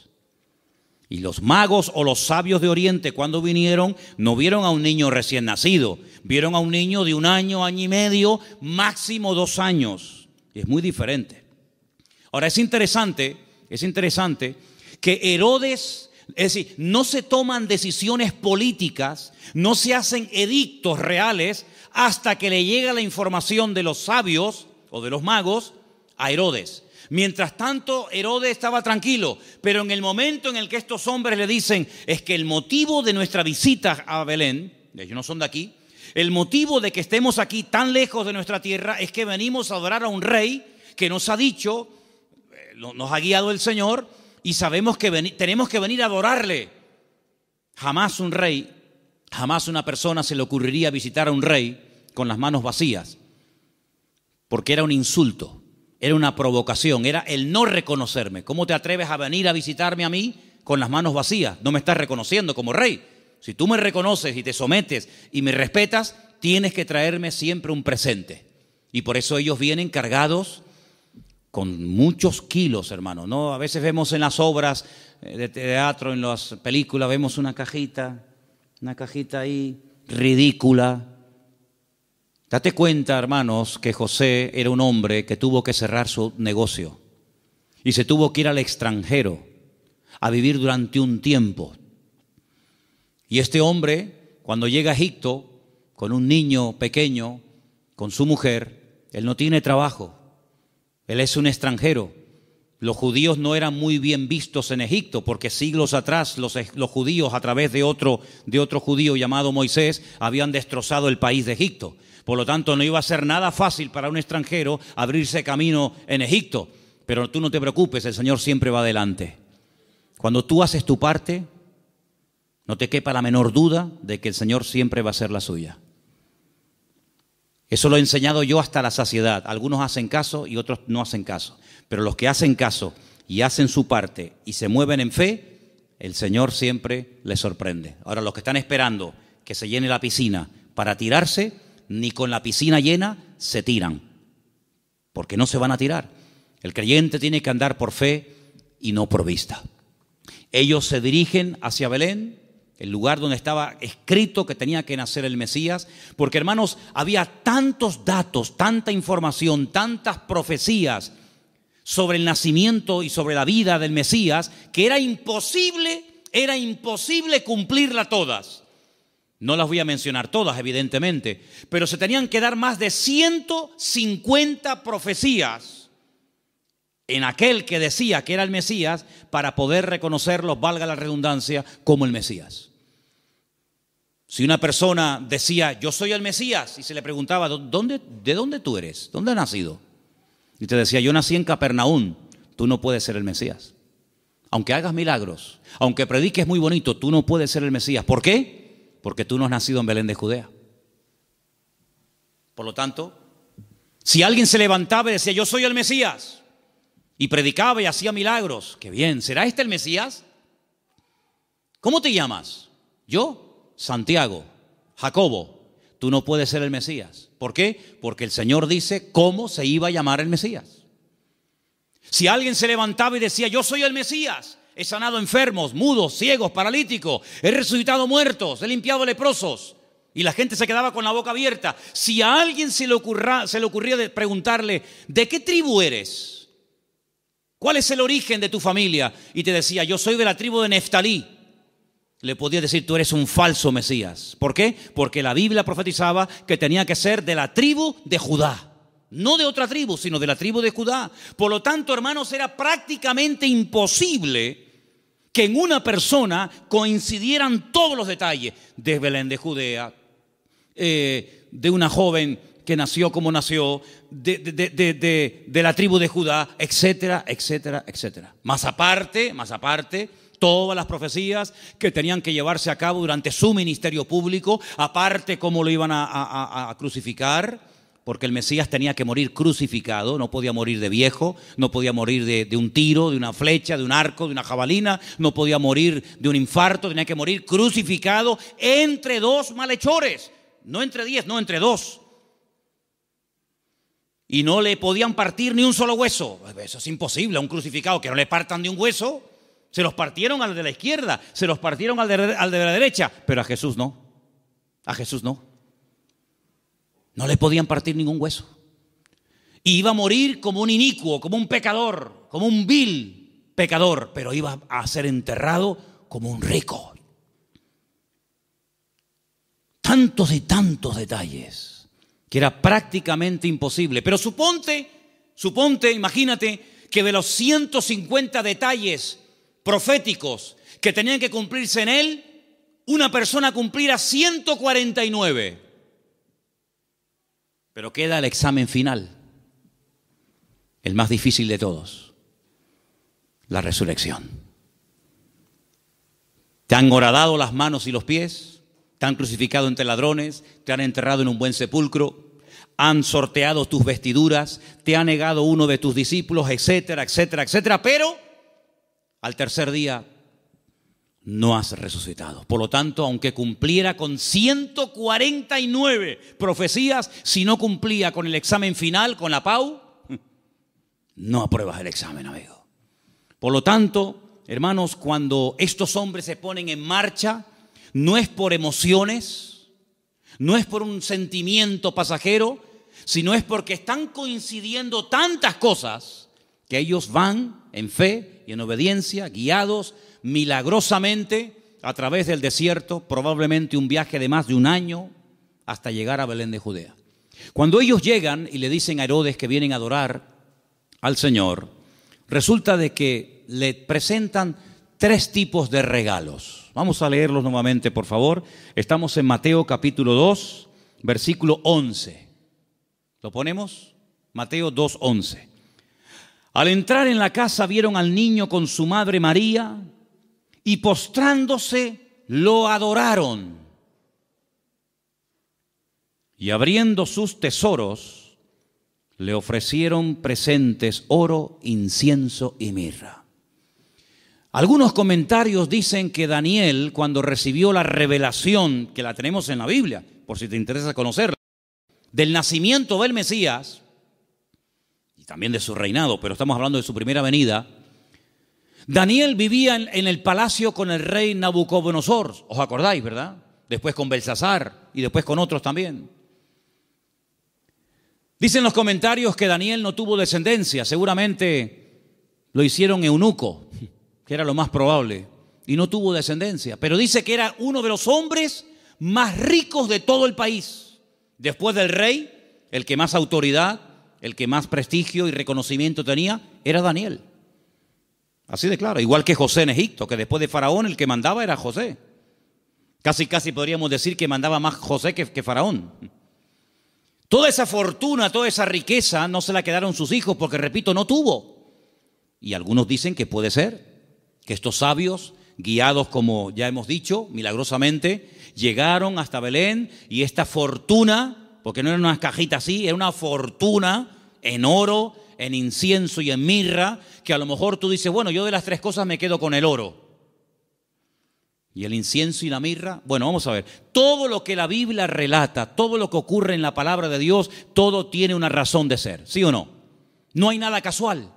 Y los magos o los sabios de Oriente, cuando vinieron, no vieron a un niño recién nacido, vieron a un niño de 1 año, año y medio, máximo 2 años. Y es muy diferente. Ahora, es interesante que Herodes, es decir, no se toman decisiones políticas, no se hacen edictos reales hasta que le llega la información de los sabios o de los magos a Herodes. Mientras tanto, Herodes estaba tranquilo, pero en el momento en el que estos hombres le dicen, es que el motivo de nuestra visita a Belén, ellos no son de aquí, el motivo de que estemos aquí tan lejos de nuestra tierra es que venimos a adorar a un rey que nos ha dicho, nos ha guiado el Señor y sabemos que tenemos que venir a adorarle. Jamás un rey, jamás una persona se le ocurriría visitar a un rey con las manos vacías, porque era un insulto. Era una provocación, era el no reconocerme. ¿Cómo te atreves a venir a visitarme a mí con las manos vacías? No me estás reconociendo como rey. Si tú me reconoces y te sometes y me respetas, tienes que traerme siempre un presente. Y por eso ellos vienen cargados con muchos kilos, hermano, ¿no? A veces vemos en las obras de teatro, en las películas, vemos una cajita ahí ridícula. Date cuenta, hermanos, que José era un hombre que tuvo que cerrar su negocio y se tuvo que ir al extranjero a vivir durante un tiempo. Y este hombre, cuando llega a Egipto con un niño pequeño, con su mujer, él no tiene trabajo, él es un extranjero. Los judíos no eran muy bien vistos en Egipto porque siglos atrás los judíos, a través de otro judío llamado Moisés, habían destrozado el país de Egipto. Por lo tanto, no iba a ser nada fácil para un extranjero abrirse camino en Egipto. Pero tú no te preocupes, el Señor siempre va adelante. Cuando tú haces tu parte, no te quepa la menor duda de que el Señor siempre va a hacer la suya. Eso lo he enseñado yo hasta la saciedad. Algunos hacen caso y otros no hacen caso. Pero los que hacen caso y hacen su parte y se mueven en fe, el Señor siempre les sorprende. Ahora, los que están esperando que se llene la piscina para tirarse, ni con la piscina llena se tiran, porque no se van a tirar. El creyente tiene que andar por fe y no por vista. Ellos se dirigen hacia Belén, el lugar donde estaba escrito que tenía que nacer el Mesías, porque, hermanos, había tantos datos, tanta información, tantas profecías sobre el nacimiento y sobre la vida del Mesías, que era imposible cumplirla todas. No las voy a mencionar todas, evidentemente, pero se tenían que dar más de 150 profecías en aquel que decía que era el Mesías para poder reconocerlos, valga la redundancia, como el Mesías. Si una persona decía, yo soy el Mesías, y se le preguntaba, ¿de dónde tú eres? ¿Dónde has nacido? Y te decía, yo nací en Capernaum, tú no puedes ser el Mesías. Aunque hagas milagros, aunque prediques muy bonito, tú no puedes ser el Mesías. ¿Por qué? Porque tú no has nacido en Belén de Judea. Por lo tanto, si alguien se levantaba y decía, yo soy el Mesías, y predicaba y hacía milagros, qué bien, ¿será este el Mesías? ¿Cómo te llamas? Yo, Santiago, Jacobo. Tú no puedes ser el Mesías. ¿Por qué? Porque el Señor dice cómo se iba a llamar el Mesías. Si alguien se levantaba y decía, yo soy el Mesías, he sanado enfermos, mudos, ciegos, paralíticos, he resucitado muertos, he limpiado leprosos, y la gente se quedaba con la boca abierta. Si a alguien se le ocurría preguntarle, ¿de qué tribu eres? ¿Cuál es el origen de tu familia? Y te decía, yo soy de la tribu de Neftalí. Le podía decir, tú eres un falso Mesías. ¿Por qué? Porque la Biblia profetizaba que tenía que ser de la tribu de Judá. No de otra tribu, sino de la tribu de Judá. Por lo tanto, hermanos, era prácticamente imposible que en una persona coincidieran todos los detalles de Belén de Judea, de una joven que nació como nació, de la tribu de Judá, etcétera, etcétera, etcétera. Más aparte todas las profecías que tenían que llevarse a cabo durante su ministerio público, aparte cómo lo iban a crucificar, porque el Mesías tenía que morir crucificado, no podía morir de viejo, no podía morir de un tiro, de una flecha, de un arco, de una jabalina, no podía morir de un infarto, tenía que morir crucificado entre dos malhechores, no entre 10, no entre 2. Y no le podían partir ni un solo hueso. Eso es imposible, a un crucificado que no le partan ni un hueso. Se los partieron al de la izquierda, se los partieron al de la derecha, pero a Jesús no, a Jesús no. No le podían partir ningún hueso. Y iba a morir como un inicuo, como un pecador, como un vil pecador, pero iba a ser enterrado como un rico. Tantos y tantos detalles que era prácticamente imposible. Pero suponte, imagínate que de los 150 detalles proféticos que tenían que cumplirse en él, una persona cumpliera 149. Pero queda el examen final, el más difícil de todos, la resurrección. Te han horadado las manos y los pies, te han crucificado entre ladrones, te han enterrado en un buen sepulcro, han sorteado tus vestiduras, te ha negado uno de tus discípulos, etcétera, etcétera, etcétera, pero al tercer día no has resucitado. Por lo tanto, aunque cumpliera con 149 profecías, si no cumplía con el examen final, con la PAU, no apruebas el examen, amigo. Por lo tanto, hermanos, cuando estos hombres se ponen en marcha, no es por emociones, no es por un sentimiento pasajero, sino es porque están coincidiendo tantas cosas que ellos van en fe y en obediencia, guiados milagrosamente a través del desierto, probablemente un viaje de más de un año hasta llegar a Belén de Judea. Cuando ellos llegan y le dicen a Herodes que vienen a adorar al Señor, resulta de que le presentan 3 tipos de regalos. Vamos a leerlos nuevamente, por favor. Estamos en Mateo capítulo 2, versículo 11. ¿Lo ponemos? Mateo 2, 11. Al entrar en la casa vieron al niño con su madre María y postrándose lo adoraron. Y abriendo sus tesoros le ofrecieron presentes, oro, incienso y mirra. Algunos comentarios dicen que Daniel, cuando recibió la revelación, que la tenemos en la Biblia, por si te interesa conocerla, del nacimiento del Mesías, y también de su reinado, pero estamos hablando de su primera venida, Daniel vivía en el palacio con el rey Nabucodonosor, ¿os acordáis, verdad? Después con Belsasar y después con otros también. Dicen los comentarios que Daniel no tuvo descendencia, seguramente lo hicieron eunuco, que era lo más probable, y no tuvo descendencia, pero dice que era uno de los hombres más ricos de todo el país. Después del rey, el que más autoridad, el que más prestigio y reconocimiento tenía, era Daniel. Así de claro, igual que José en Egipto, que después de Faraón el que mandaba era José. Casi podríamos decir que mandaba más José que Faraón. Toda esa fortuna, toda esa riqueza no se la quedaron sus hijos porque, repito, no tuvo. Y algunos dicen que puede ser que estos sabios, guiados como ya hemos dicho, milagrosamente, llegaron hasta Belén y esta fortuna, porque no era una cajita así, era una fortuna en oro, en incienso y en mirra, que a lo mejor tú dices, bueno, yo de las 3 cosas me quedo con el oro. Y el incienso y la mirra, bueno, vamos a ver, todo lo que la Biblia relata, todo lo que ocurre en la palabra de Dios, todo tiene una razón de ser, ¿sí o no? No hay nada casual.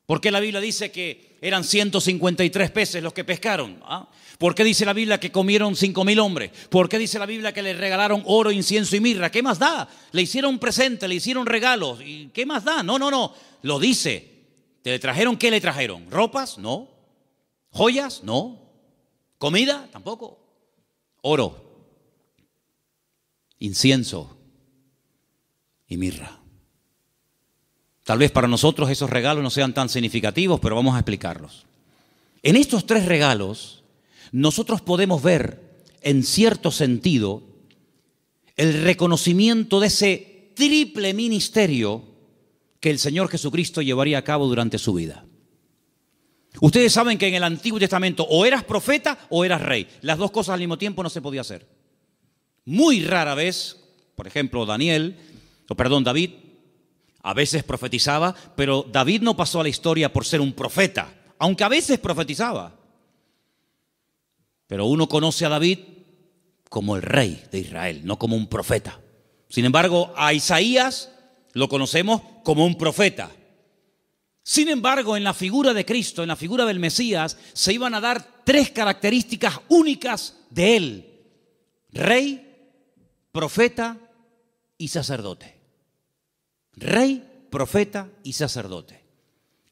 ¿Por qué la Biblia dice que eran 153 peces los que pescaron? ¿Ah? ¿Por qué dice la Biblia que comieron 5,000 hombres? ¿Por qué dice la Biblia que le regalaron oro, incienso y mirra? ¿Qué más da? Le hicieron presente, le hicieron regalos. ¿Y qué más da? No. Lo dice. ¿Te le trajeron? ¿Qué le trajeron? ¿Ropas? No. ¿Joyas? No. ¿Comida? Tampoco. Oro, incienso y mirra. Tal vez para nosotros esos regalos no sean tan significativos, pero vamos a explicarlos. En estos 3 regalos, nosotros podemos ver, en cierto sentido, el reconocimiento de ese triple ministerio que el Señor Jesucristo llevaría a cabo durante su vida. Ustedes saben que en el Antiguo Testamento o eras profeta o eras rey. Las dos cosas al mismo tiempo no se podía hacer. Muy rara vez, por ejemplo, David, a veces profetizaba, pero David no pasó a la historia por ser un profeta, aunque a veces profetizaba. Pero uno conoce a David como el rey de Israel, no como un profeta. Sin embargo, a Isaías lo conocemos como un profeta. Sin embargo, en la figura de Cristo, en la figura del Mesías, se iban a dar tres características únicas de él: rey, profeta y sacerdote. Rey, profeta y sacerdote.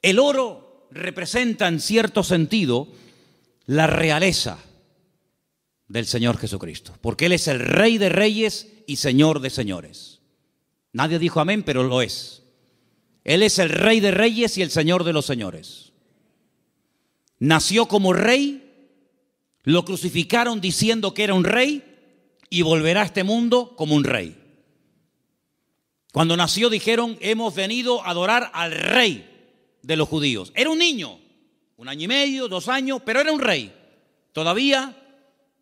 El oro representa en cierto sentido la realeza del Señor Jesucristo, porque Él es el Rey de reyes y Señor de señores. Nadie dijo amén, pero lo es. Él es el Rey de reyes y el Señor de los señores. Nació como rey, lo crucificaron diciendo que era un rey y volverá a este mundo como un rey. Cuando nació dijeron: hemos venido a adorar al rey de los judíos. Era un niño, 1 año y medio, 2 años, pero era un rey. Todavía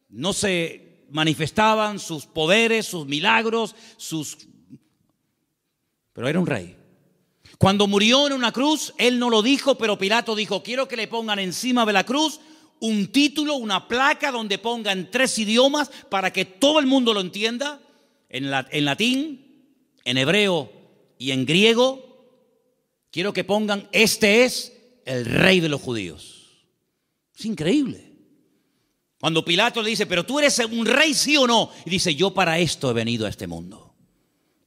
no se manifestaban sus poderes, sus milagros, pero era un rey. Cuando murió en una cruz, él no lo dijo, pero Pilato dijo: quiero que le pongan encima de la cruz un título, una placa donde ponga en 3 idiomas para que todo el mundo lo entienda, en latín, en hebreo y en griego. Quiero que pongan: este es el rey de los judíos. Es increíble. Cuando Pilato le dice: pero tú eres un rey, ¿sí o no? Y dice: yo para esto he venido a este mundo.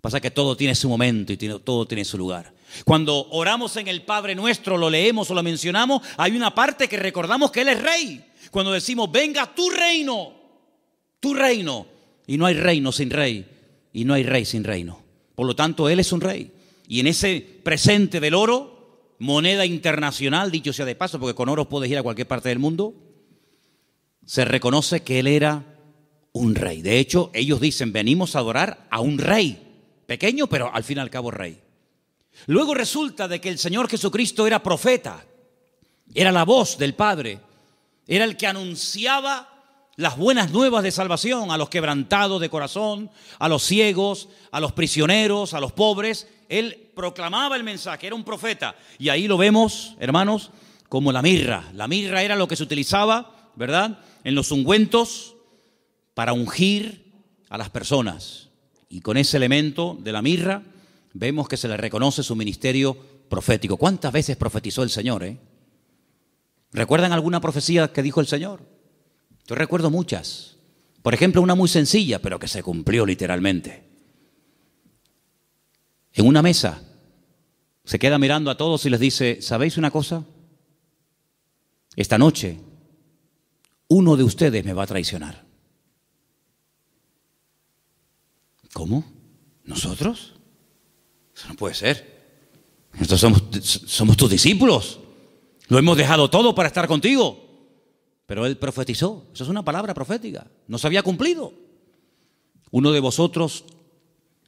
Pasa que todo tiene su momento y todo tiene su lugar. Cuando oramos en el Padre Nuestro, lo leemos o lo mencionamos, hay una parte que recordamos que Él es rey. Cuando decimos: venga tu reino, y no hay reino sin rey, y no hay rey sin reino. Por lo tanto, Él es un rey. Y en ese presente del oro, moneda internacional, dicho sea de paso, porque con oro puedes ir a cualquier parte del mundo, se reconoce que Él era un rey. De hecho, ellos dicen: venimos a adorar a un rey, pequeño, pero al fin y al cabo rey. Luego resulta de que el Señor Jesucristo era profeta, era la voz del Padre, era el que anunciaba las buenas nuevas de salvación a los quebrantados de corazón, a los ciegos, a los prisioneros, a los pobres. Él proclamaba el mensaje, era un profeta. Y ahí lo vemos, hermanos, como la mirra. La mirra era lo que se utilizaba, ¿verdad?, en los ungüentos para ungir a las personas. Y con ese elemento de la mirra vemos que se le reconoce su ministerio profético. ¿Cuántas veces profetizó el Señor? ¿Recuerdan alguna profecía que dijo el Señor? Yo recuerdo muchas. Por ejemplo, una muy sencilla, pero que se cumplió literalmente. En una mesa se queda mirando a todos y les dice: ¿sabéis una cosa? Esta noche uno de ustedes me va a traicionar. ¿Cómo? ¿Nosotros? Eso no puede ser. Nosotros somos tus discípulos. Lo hemos dejado todo para estar contigo. Pero él profetizó. Eso es una palabra profética. No se había cumplido. Uno de vosotros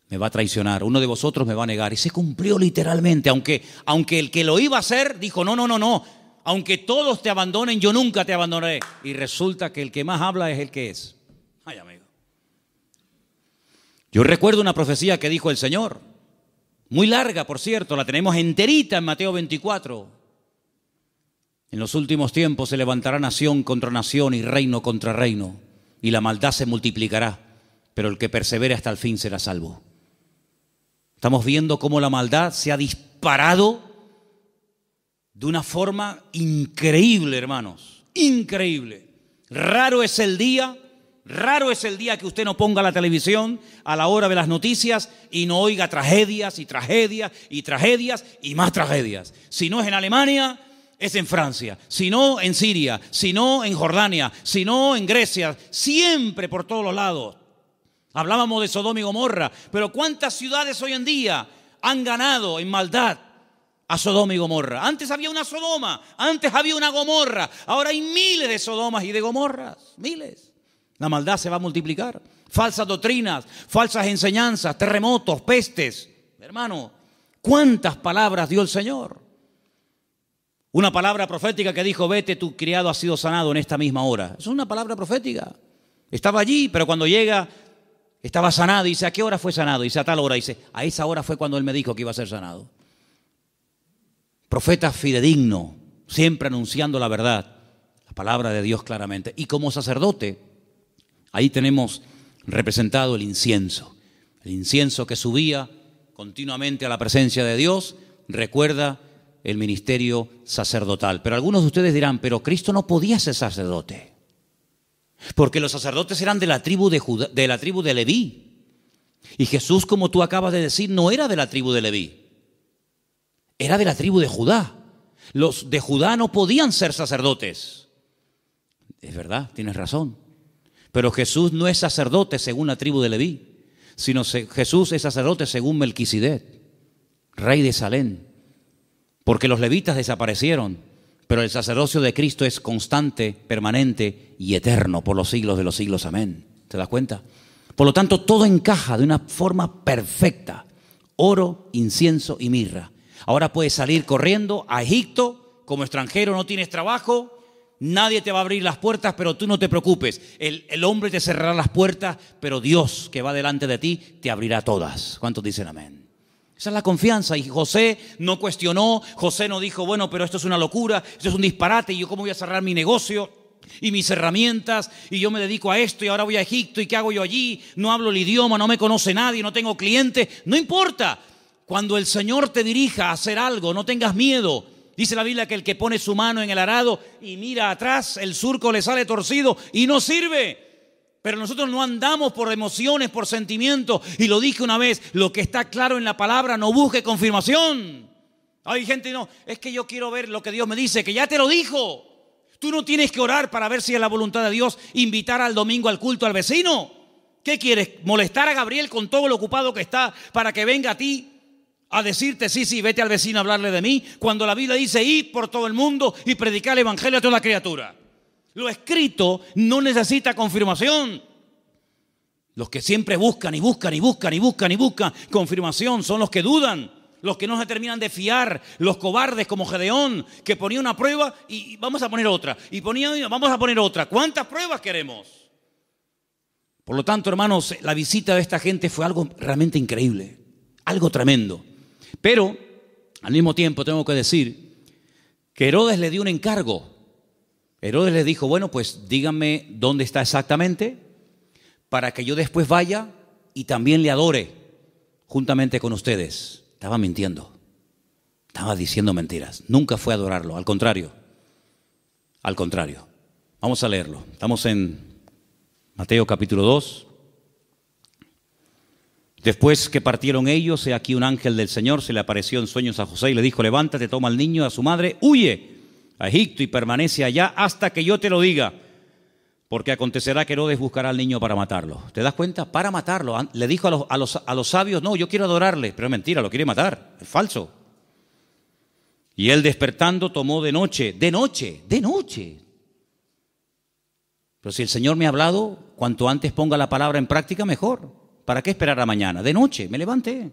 me va a traicionar. Uno de vosotros me va a negar. Y se cumplió literalmente. Aunque el que lo iba a hacer dijo: no. Aunque todos te abandonen, yo nunca te abandonaré. Y resulta que el que más habla es el que es. Ay, amigo. Yo recuerdo una profecía que dijo el Señor. Muy larga, por cierto. La tenemos enterita en Mateo 24. En los últimos tiempos se levantará nación contra nación y reino contra reino, y la maldad se multiplicará, pero el que persevere hasta el fin será salvo. Estamos viendo cómo la maldad se ha disparado de una forma increíble, hermanos, increíble. Raro es el día que usted no ponga la televisión a la hora de las noticias y no oiga tragedias y tragedias y tragedias y más tragedias. Si no es en Alemania, es en Francia, si no en Siria, si no en Jordania, si no en Grecia, siempre por todos los lados. Hablábamos de Sodoma y Gomorra, pero ¿cuántas ciudades hoy en día han ganado en maldad a Sodoma y Gomorra? Antes había una Sodoma, antes había una Gomorra, ahora hay miles de Sodomas y de Gomorras, miles. La maldad se va a multiplicar. Falsas doctrinas, falsas enseñanzas, terremotos, pestes. Hermano, ¿cuántas palabras dio el Señor? Una palabra profética que dijo, vete, tu criado ha sido sanado en esta misma hora. Es una palabra profética. Estaba allí, pero cuando llega, estaba sanado. Dice, ¿a qué hora fue sanado? Dice, a tal hora. Dice, a esa hora fue cuando él me dijo que iba a ser sanado. Profeta fidedigno, siempre anunciando la verdad, la palabra de Dios claramente. Y como sacerdote, ahí tenemos representado el incienso que subía continuamente a la presencia de Dios, recuerda el ministerio sacerdotal. Pero algunos de ustedes dirán, pero Cristo no podía ser sacerdote, porque los sacerdotes eran de la tribu de Judá, de la tribu de Leví. Y Jesús, como tú acabas de decir, no era de la tribu de Leví, era de la tribu de Judá. Los de Judá no podían ser sacerdotes. Es verdad, tienes razón. Pero Jesús no es sacerdote según la tribu de Leví, sino Jesús es sacerdote según Melquisedec, rey de Salem. Porque los levitas desaparecieron, pero el sacerdocio de Cristo es constante, permanente y eterno por los siglos de los siglos. Amén. ¿Te das cuenta? Por lo tanto, todo encaja de una forma perfecta. Oro, incienso y mirra. Ahora puedes salir corriendo a Egipto como extranjero, no tienes trabajo, nadie te va a abrir las puertas, pero tú no te preocupes. El hombre te cerrará las puertas, pero Dios que va delante de ti te abrirá todas. ¿Cuántos dicen amén? Esa es la confianza. Y José no cuestionó, José no dijo, bueno, pero esto es una locura, esto es un disparate, y yo cómo voy a cerrar mi negocio y mis herramientas, y yo me dedico a esto y ahora voy a Egipto y qué hago yo allí, no hablo el idioma, no me conoce nadie, no tengo clientes. No importa. Cuando el Señor te dirija a hacer algo, no tengas miedo. Dice la Biblia que el que pone su mano en el arado y mira atrás, el surco le sale torcido y no sirve. Pero nosotros no andamos por emociones, por sentimientos. Y lo dije una vez, lo que está claro en la palabra, no busque confirmación. Hay gente, no, es que yo quiero ver lo que Dios me dice, que ya te lo dijo. Tú no tienes que orar para ver si es la voluntad de Dios invitar al domingo al culto al vecino. ¿Qué quieres? ¿Molestar a Gabriel con todo lo ocupado que está para que venga a ti a decirte, sí, vete al vecino a hablarle de mí? Cuando la Biblia dice, id por todo el mundo y predicar el evangelio a toda criatura. Lo escrito no necesita confirmación. Los que siempre buscan confirmación son los que dudan, los que no se terminan de fiar, los cobardes como Gedeón, que ponía una prueba y vamos a poner otra, y vamos a poner otra. ¿Cuántas pruebas queremos? Por lo tanto, hermanos, la visita de esta gente fue algo realmente increíble, algo tremendo. Pero, al mismo tiempo, tengo que decir que Herodes le dio un encargo. Herodes le dijo, bueno, pues díganme dónde está exactamente para que yo después vaya y también le adore juntamente con ustedes. Estaba mintiendo, estaba diciendo mentiras. Nunca fue a adorarlo, al contrario. Vamos a leerlo. Estamos en Mateo capítulo 2. Después que partieron ellos, he aquí un ángel del Señor se le apareció en sueños a José y le dijo, levántate, toma al niño y a su madre, huye a Egipto y permanece allá hasta que yo te lo diga, porque acontecerá que Herodes buscará al niño para matarlo. ¿Te das cuenta? Para matarlo. Le dijo a los sabios, no, yo quiero adorarle, pero es mentira, lo quiere matar, es falso. Y él despertando tomó de noche. Pero si el Señor me ha hablado, cuanto antes ponga la palabra en práctica, mejor. ¿Para qué esperar a mañana? De noche, me levanté.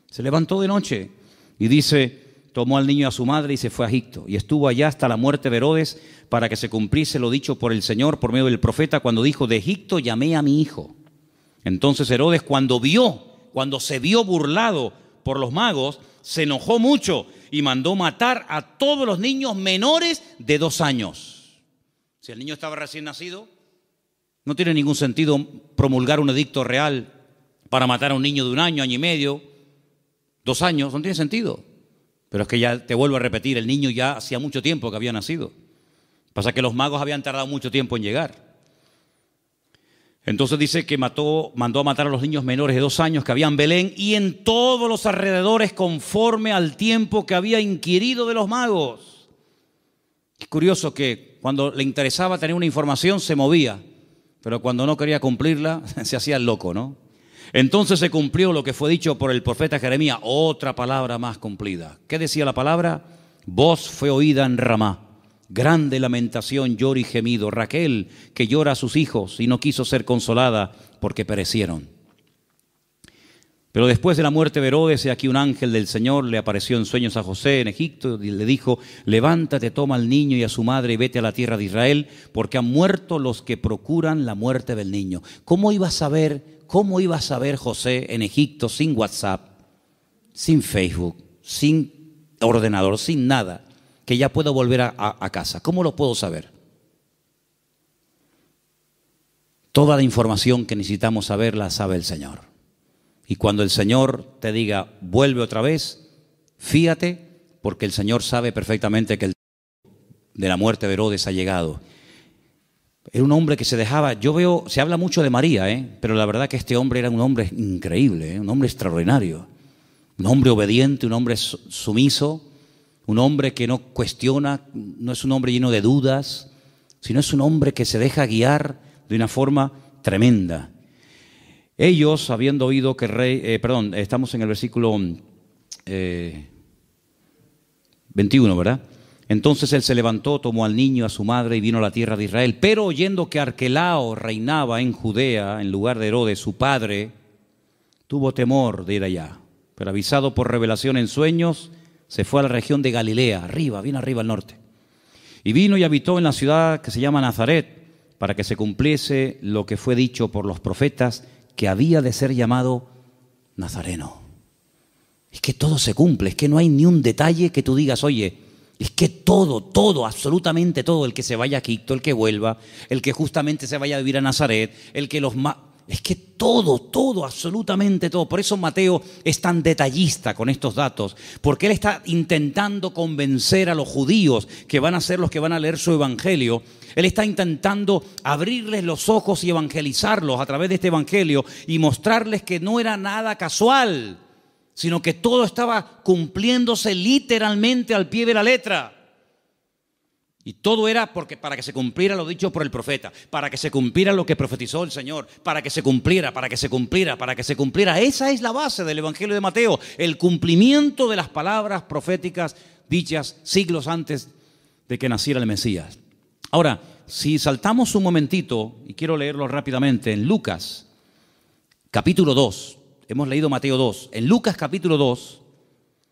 Se levantó de noche y dice, tomó al niño y a su madre y se fue a Egipto. Y estuvo allá hasta la muerte de Herodes para que se cumpliese lo dicho por el Señor por medio del profeta cuando dijo, de Egipto llamé a mi hijo. Entonces Herodes cuando se vio burlado por los magos, se enojó mucho y mandó matar a todos los niños menores de 2 años. Si el niño estaba recién nacido, no tiene ningún sentido promulgar un edicto real para matar a un niño de 1 año, año y medio, 2 años, no tiene sentido. Pero es que ya te vuelvo a repetir, el niño ya hacía mucho tiempo que había nacido. Pasa que los magos habían tardado mucho tiempo en llegar. Entonces dice que mandó a matar a los niños menores de 2 años que había en Belén y en todos los alrededores conforme al tiempo que había inquirido de los magos. Es curioso que cuando le interesaba tener una información se movía, pero cuando no quería cumplirla se hacía el loco, ¿no? Entonces se cumplió lo que fue dicho por el profeta Jeremías, otra palabra más cumplida. ¿Qué decía la palabra? Voz fue oída en Ramá, grande lamentación, lloro y gemido. Raquel, que llora a sus hijos y no quiso ser consolada porque perecieron. Pero después de la muerte de Herodes, he aquí un ángel del Señor le apareció en sueños a José en Egipto y le dijo: levántate, toma al niño y a su madre y vete a la tierra de Israel, porque han muerto los que procuran la muerte del niño. ¿Cómo iba a saber José en Egipto sin WhatsApp, sin Facebook, sin ordenador, sin nada, que ya puedo volver a casa? ¿Cómo lo puedo saber? Toda la información que necesitamos saber la sabe el Señor. Y cuando el Señor te diga, vuelve otra vez, fíate, porque el Señor sabe perfectamente que el tiempo de la muerte de Herodes ha llegado. Era un hombre que se dejaba, se habla mucho de María, pero la verdad que este hombre era un hombre increíble, un hombre extraordinario, un hombre obediente, un hombre sumiso, un hombre que no cuestiona, no es un hombre lleno de dudas, sino es un hombre que se deja guiar de una forma tremenda. Ellos, habiendo oído que el rey, estamos en el versículo 21, ¿verdad? Entonces él se levantó, tomó al niño, a su madre y vino a la tierra de Israel. Pero oyendo que Arquelao reinaba en Judea en lugar de Herodes, su padre, tuvo temor de ir allá. Pero avisado por revelación en sueños, se fue a la región de Galilea, bien arriba al norte. Y vino y habitó en la ciudad que se llama Nazaret, para que se cumpliese lo que fue dicho por los profetas, que había de ser llamado Nazareno. Es que todo se cumple, es que no hay ni un detalle que tú digas, oye, es que todo, absolutamente todo, el que se vaya a Egipto, el que vuelva, el que justamente se vaya a vivir a Nazaret, el que es que todo, absolutamente todo. Por eso Mateo es tan detallista con estos datos, porque él está intentando convencer a los judíos que van a ser los que van a leer su evangelio. Él está intentando abrirles los ojos y evangelizarlos a través de este evangelio y mostrarles que no era nada casual, sino que todo estaba cumpliéndose literalmente al pie de la letra. Y todo era para que se cumpliera lo dicho por el profeta, para que se cumpliera lo que profetizó el Señor, para que se cumpliera. Esa es la base del evangelio de Mateo, el cumplimiento de las palabras proféticas dichas siglos antes de que naciera el Mesías. Ahora, si saltamos un momentito, y quiero leerlo rápidamente, en Lucas, capítulo 2, hemos leído Mateo 2, en Lucas capítulo 2,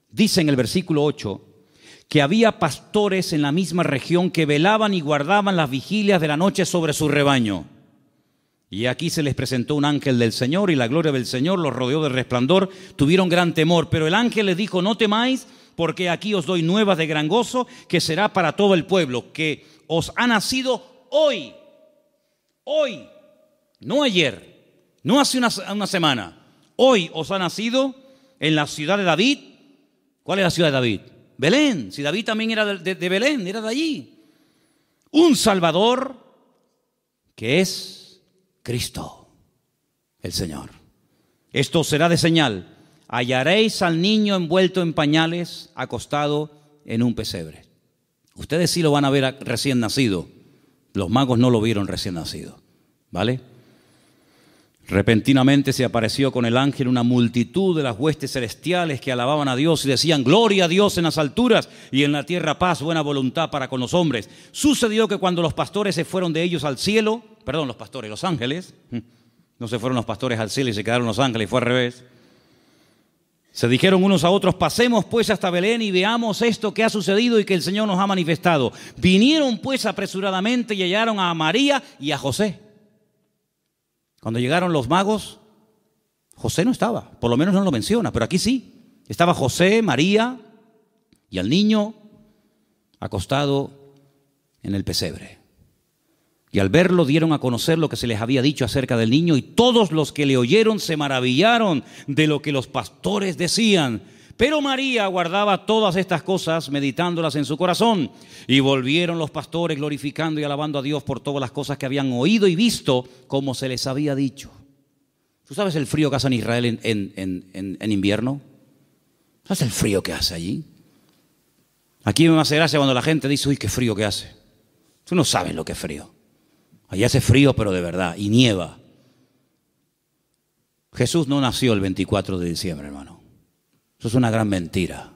dice en el versículo 8, que había pastores en la misma región que velaban y guardaban las vigilias de la noche sobre su rebaño. Y aquí se les presentó un ángel del Señor, y la gloria del Señor los rodeó de resplandor, tuvieron gran temor, pero el ángel les dijo, no temáis, porque aquí os doy nuevas de gran gozo, que será para todo el pueblo, que os ha nacido hoy, no ayer, no hace una semana, hoy os ha nacido en la ciudad de David. ¿Cuál es la ciudad de David? Belén. Si David también era de Belén, era de allí. Un Salvador que es Cristo, el Señor. Esto será de señal. Hallaréis al niño envuelto en pañales, acostado en un pesebre. Ustedes sí lo van a ver recién nacido. Los magos no lo vieron recién nacido, ¿vale? Repentinamente se apareció con el ángel una multitud de las huestes celestiales que alababan a Dios y decían, gloria a Dios en las alturas y en la tierra paz, buena voluntad para con los hombres. Sucedió que cuando los pastores se fueron de ellos al cielo, los ángeles, no se fueron los pastores al cielo y se quedaron los ángeles, fue al revés. Se dijeron unos a otros, pasemos pues hasta Belén y veamos esto que ha sucedido y que el Señor nos ha manifestado. Vinieron pues apresuradamente y hallaron a María y a José. Cuando llegaron los magos, José no estaba, por lo menos no lo menciona, pero aquí sí. Estaba José, María y el niño acostado en el pesebre. Y al verlo dieron a conocer lo que se les había dicho acerca del niño, y todos los que le oyeron se maravillaron de lo que los pastores decían. Pero María guardaba todas estas cosas, meditándolas en su corazón. Y volvieron los pastores glorificando y alabando a Dios por todas las cosas que habían oído y visto, como se les había dicho. ¿Tú sabes el frío que hace en Israel en invierno? ¿Sabes el frío que hace allí? Aquí me hace gracia cuando la gente dice, uy, qué frío que hace. Tú no sabes lo que es frío. Allí hace frío, pero de verdad, y nieva. Jesús no nació el 24 de diciembre, hermano. Eso es una gran mentira.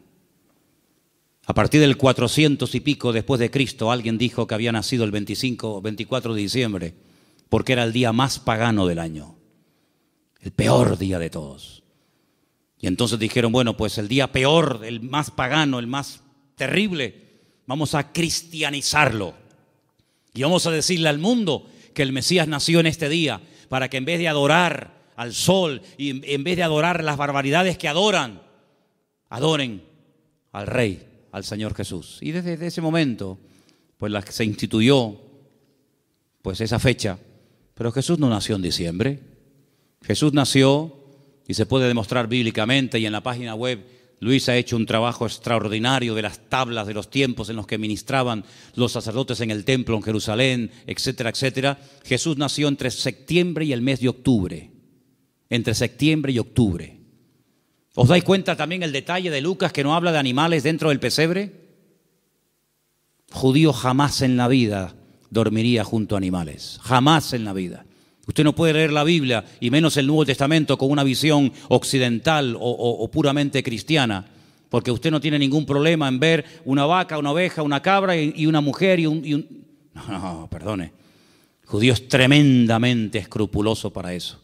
A partir del 400 y pico después de Cristo, alguien dijo que había nacido el 24 de diciembre, porque era el día más pagano del año. El peor día de todos. Y entonces dijeron, bueno, pues el día peor, el más pagano, el más terrible, vamos a cristianizarlo. Y vamos a decirle al mundo que el Mesías nació en este día, para que en vez de adorar al sol y en vez de adorar las barbaridades que adoran, adoren al Rey, al Señor Jesús. Y desde ese momento, pues se instituyó pues esa fecha. Pero Jesús no nació en diciembre. Jesús nació, y se puede demostrar bíblicamente, y en la página web Luis ha hecho un trabajo extraordinario de las tablas de los tiempos en los que ministraban los sacerdotes en el templo en Jerusalén, etcétera, etcétera. Jesús nació entre septiembre y el mes de octubre. Entre septiembre y octubre. ¿Os dais cuenta también el detalle de Lucas que no habla de animales dentro del pesebre? Judío jamás en la vida dormiría junto a animales. Jamás en la vida. Usted no puede leer la Biblia, y menos el Nuevo Testamento, con una visión occidental o puramente cristiana, porque usted no tiene ningún problema en ver una vaca, una oveja, una cabra y una mujer No, perdone. El judío es tremendamente escrupuloso para eso.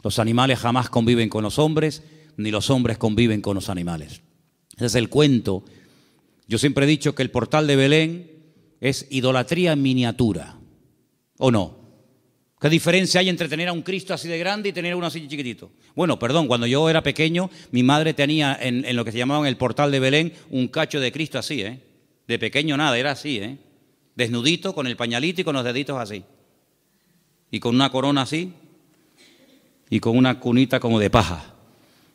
Los animales jamás conviven con los hombres, ni los hombres conviven con los animales. Ese es el cuento. Yo siempre he dicho que el portal de Belén es idolatría en miniatura, ¿o no? ¿Qué diferencia hay entre tener a un Cristo así de grande y tener a uno así chiquitito? Bueno, perdón, cuando yo era pequeño, mi madre tenía en lo que se llamaban el portal de Belén un cacho de Cristo así, ¿eh? De pequeño nada, era así, ¿eh? Desnudito, con el pañalito y con los deditos así. Y con una corona así, y con una cunita como de paja.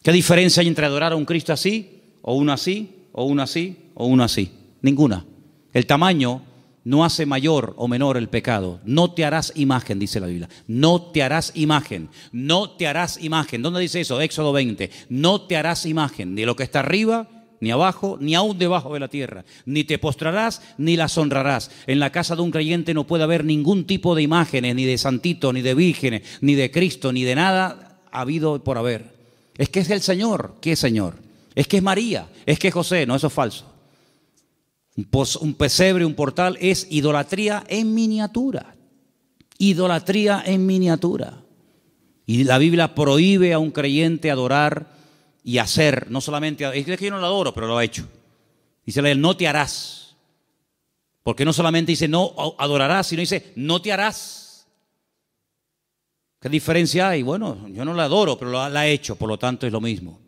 ¿Qué diferencia hay entre adorar a un Cristo así, o uno así, o uno así, o uno así? Ninguna. El tamaño no hace mayor o menor el pecado. No te harás imagen, dice la Biblia. No te harás imagen. No te harás imagen. ¿Dónde dice eso? Éxodo 20. No te harás imagen de lo que está arriba, ni abajo, ni aún debajo de la tierra. Ni te postrarás, ni las honrarás. En la casa de un creyente no puede haber ningún tipo de imágenes, ni de santitos, ni de vírgenes, ni de Cristo, ni de nada habido por haber. Es que es el Señor. ¿Qué es Señor? Es que es María. Es que es José. No, eso es falso. Un pesebre, un portal, es idolatría en miniatura. Idolatría en miniatura. Y la Biblia prohíbe a un creyente adorar y hacer, no solamente, es que yo no lo adoro, pero lo ha hecho. Dice la Biblia, no te harás. Porque no solamente dice no adorarás, sino dice no te harás. ¿Qué diferencia hay? Bueno, yo no la adoro, pero la ha hecho, por lo tanto es lo mismo.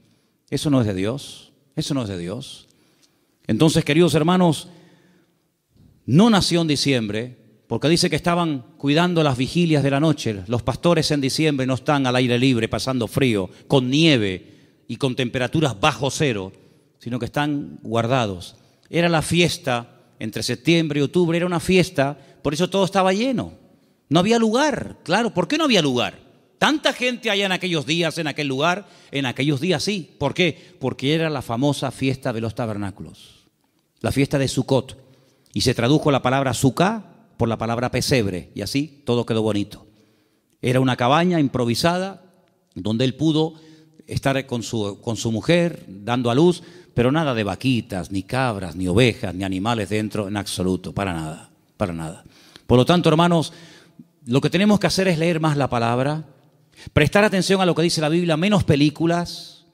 Eso no es de Dios. Eso no es de Dios. Entonces, queridos hermanos, no nació en diciembre, porque dice que estaban cuidando las vigilias de la noche. Los pastores en diciembre no están al aire libre, pasando frío, con nieve y con temperaturas bajo cero, sino que están guardados. Era la fiesta entre septiembre y octubre, era una fiesta, por eso todo estaba lleno. No había lugar, claro. ¿Por qué no había lugar? Tanta gente allá en aquellos días, en aquel lugar, en aquellos días sí. ¿Por qué? Porque era la famosa fiesta de los tabernáculos, la fiesta de Sucot. Y se tradujo la palabra Sucá por la palabra pesebre, y así todo quedó bonito. Era una cabaña improvisada donde él pudo estar con su mujer, dando a luz, pero nada de vaquitas, ni cabras, ni ovejas, ni animales dentro, en absoluto, para nada, para nada. Por lo tanto, hermanos, lo que tenemos que hacer es leer más la palabra, prestar atención a lo que dice la Biblia, menos películas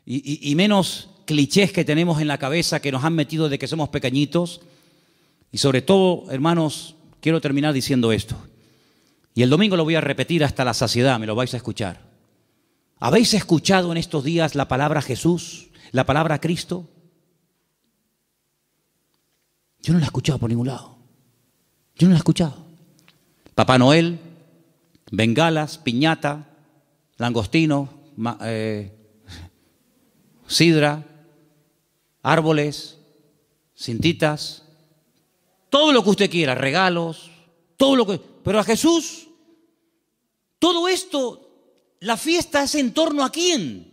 y menos clichés que tenemos en la cabeza que nos han metido de que somos pequeñitos. Y sobre todo, hermanos, quiero terminar diciendo esto. Y el domingo lo voy a repetir hasta la saciedad, me lo vais a escuchar. ¿Habéis escuchado en estos días la palabra Jesús, la palabra Cristo? Yo no la he escuchado por ningún lado. Yo no la he escuchado. Papá Noel, bengalas, piñata, langostino, sidra, árboles, cintitas, todo lo que usted quiera, regalos, todo lo que... Pero a Jesús, todo esto, la fiesta es en torno a ¿quién?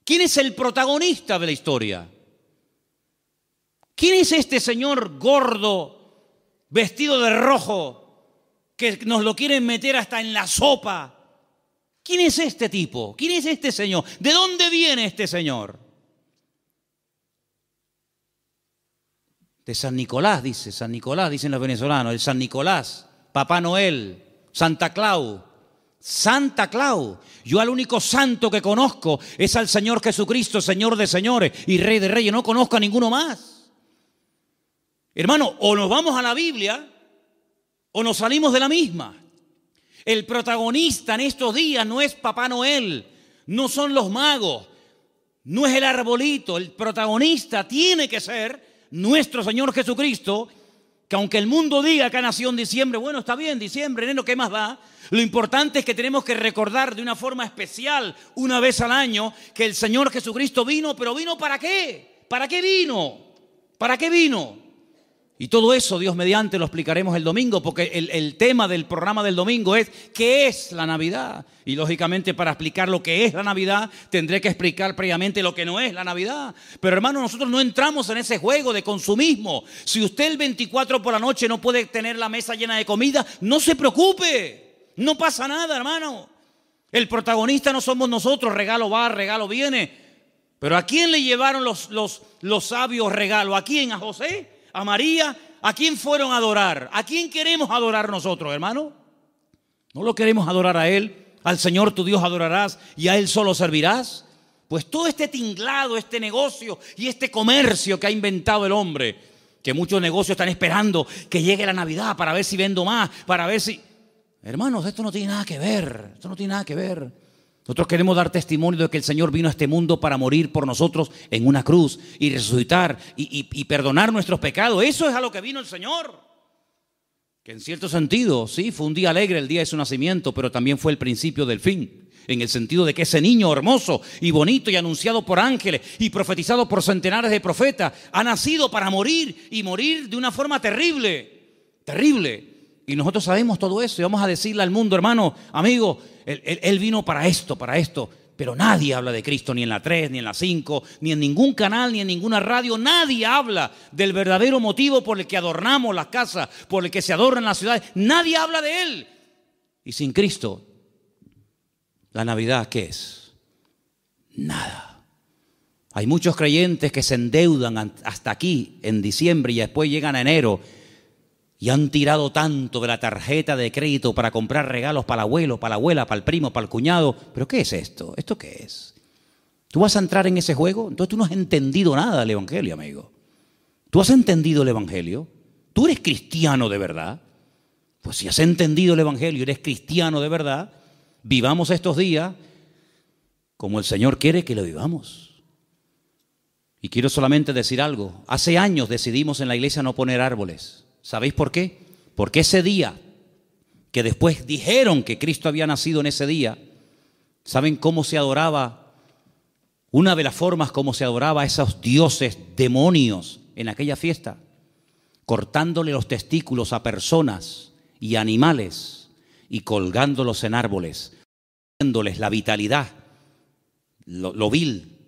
¿Quién es el protagonista de la historia? ¿Quién es este señor gordo, vestido de rojo, que nos lo quieren meter hasta en la sopa? ¿Quién es este tipo? ¿Quién es este señor? ¿De dónde viene este señor? De San Nicolás, dicen los venezolanos, el San Nicolás, Papá Noel, Santa Claus. Santa Claus. Yo al único santo que conozco es al Señor Jesucristo, Señor de señores y Rey de reyes. No conozco a ninguno más. Hermano, o nos vamos a la Biblia o nos salimos de la misma. El protagonista en estos días no es Papá Noel, no son los magos, no es el arbolito. El protagonista tiene que ser nuestro Señor Jesucristo, que aunque el mundo diga que nació en diciembre, bueno, está bien, diciembre, enero, ¿qué más da? Lo importante es que tenemos que recordar de una forma especial, una vez al año, que el Señor Jesucristo vino, pero ¿vino para qué? ¿Para qué vino? ¿Para qué vino? Y todo eso, Dios mediante, lo explicaremos el domingo, porque el tema del programa del domingo es ¿qué es la Navidad? Y lógicamente para explicar lo que es la Navidad, tendré que explicar previamente lo que no es la Navidad. Pero hermano, nosotros no entramos en ese juego de consumismo. Si usted el 24 por la noche no puede tener la mesa llena de comida, no se preocupe, no pasa nada, hermano. El protagonista no somos nosotros, regalo va, regalo viene. Pero ¿a quién le llevaron los sabios regalos? ¿A quién? ¿A José? ¿A María? ¿A quién fueron a adorar? ¿A quién queremos adorar nosotros, hermano? ¿No lo queremos adorar a Él? ¿Al Señor tu Dios adorarás y a Él solo servirás? Pues todo este tinglado, este negocio y este comercio que ha inventado el hombre, que muchos negocios están esperando que llegue la Navidad para ver si vendo más, para ver si... Hermanos, esto no tiene nada que ver, esto no tiene nada que ver. Nosotros queremos dar testimonio de que el Señor vino a este mundo para morir por nosotros en una cruz y resucitar y perdonar nuestros pecados. Eso es a lo que vino el Señor. Que en cierto sentido, sí, fue un día alegre el día de su nacimiento, pero también fue el principio del fin. En el sentido de que ese niño hermoso y bonito y anunciado por ángeles y profetizado por centenares de profetas ha nacido para morir y morir de una forma terrible, terrible. Y nosotros sabemos todo eso y vamos a decirle al mundo, hermano, amigo, Él vino para esto, pero nadie habla de Cristo ni en la 3, ni en la 5, ni en ningún canal, ni en ninguna radio. Nadie habla del verdadero motivo por el que adornamos las casas, por el que se adornan las ciudades. Nadie habla de Él. Y sin Cristo, ¿la Navidad qué es? Nada. Hay muchos creyentes que se endeudan hasta aquí en diciembre y después llegan a enero y han tirado tanto de la tarjeta de crédito para comprar regalos para el abuelo, para la abuela, para el primo, para el cuñado. ¿Pero qué es esto? ¿Esto qué es? ¿Tú vas a entrar en ese juego? Entonces tú no has entendido nada del Evangelio, amigo. ¿Tú has entendido el Evangelio? ¿Tú eres cristiano de verdad? Pues si has entendido el Evangelio, eres cristiano de verdad, vivamos estos días como el Señor quiere que lo vivamos. Y quiero solamente decir algo. Hace años decidimos en la iglesia no poner árboles. ¿Sabéis por qué? Porque ese día, que después dijeron que Cristo había nacido en ese día, ¿saben cómo se adoraba? Una de las formas como se adoraba a esos dioses demonios en aquella fiesta, cortándole los testículos a personas y animales y colgándolos en árboles, dándoles la vitalidad, lo vil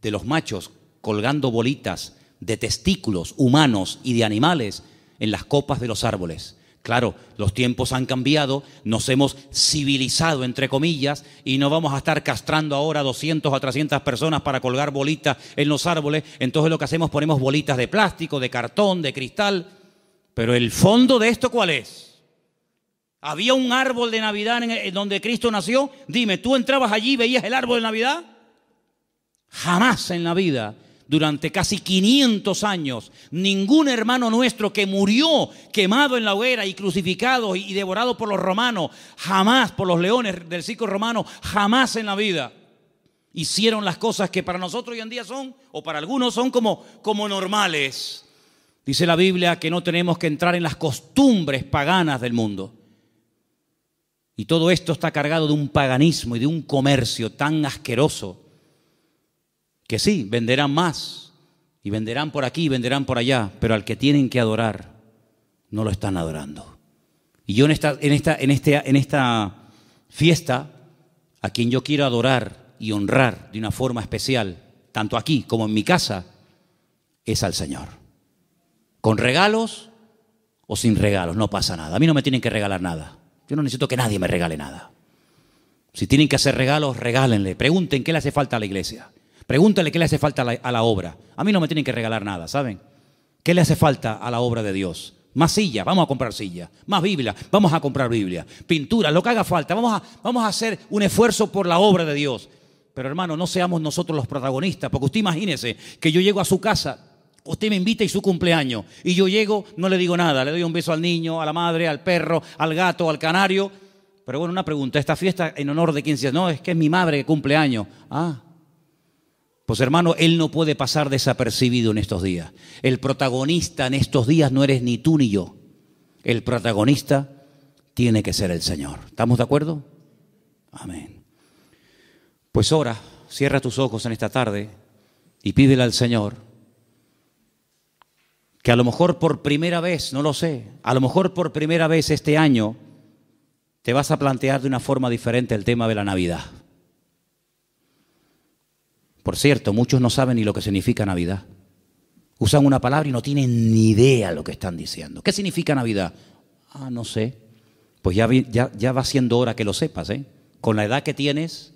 de los machos, colgando bolitas de testículos humanos y de animales en las copas de los árboles. Claro, los tiempos han cambiado, nos hemos civilizado, entre comillas, y no vamos a estar castrando ahora 200 a 300 personas para colgar bolitas en los árboles. Entonces lo que hacemos, ponemos bolitas de plástico, de cartón, de cristal. Pero el fondo de esto, ¿cuál es? ¿Había un árbol de Navidad en donde Cristo nació? Dime, ¿tú entrabas allí y veías el árbol de Navidad? Jamás en la vida. Durante casi 500 años, ningún hermano nuestro que murió quemado en la hoguera y crucificado y devorado por los romanos, jamás por los leones del circo romano, jamás en la vida hicieron las cosas que para nosotros hoy en día son, o para algunos son como normales. Dice la Biblia que no tenemos que entrar en las costumbres paganas del mundo. Y todo esto está cargado de un paganismo y de un comercio tan asqueroso que sí, venderán más y venderán por aquí y venderán por allá, pero al que tienen que adorar no lo están adorando. Y yo en esta fiesta, a quien yo quiero adorar y honrar de una forma especial, tanto aquí como en mi casa, es al Señor. Con regalos o sin regalos, no pasa nada. A mí no me tienen que regalar nada. Yo no necesito que nadie me regale nada. Si tienen que hacer regalos, regálenle. Pregunten qué le hace falta a la iglesia. Pregúntale qué le hace falta a la obra. A mí no me tienen que regalar nada, ¿saben? ¿Qué le hace falta a la obra de Dios? Más sillas, vamos a comprar sillas. Más Biblia, vamos a comprar Biblia. Pintura, lo que haga falta. Vamos a hacer un esfuerzo por la obra de Dios. Pero hermano, no seamos nosotros los protagonistas, porque usted imagínese que yo llego a su casa, usted me invita y su cumpleaños, y yo llego, no le digo nada, le doy un beso al niño, a la madre, al perro, al gato, al canario. Pero bueno, una pregunta, ¿esta fiesta en honor de quién se hace? No, es que es mi madre que cumple años. Pues hermano, él no puede pasar desapercibido en estos días. El protagonista en estos días no eres ni tú ni yo. El protagonista tiene que ser el Señor. ¿Estamos de acuerdo? Amén. Pues ora, cierra tus ojos en esta tarde y pídele al Señor que a lo mejor por primera vez, no lo sé, a lo mejor por primera vez este año te vas a plantear de una forma diferente el tema de la Navidad. Por cierto, muchos no saben ni lo que significa Navidad. Usan una palabra y no tienen ni idea lo que están diciendo. ¿Qué significa Navidad? No sé. Pues ya va siendo hora que lo sepas, ¿eh? Con la edad que tienes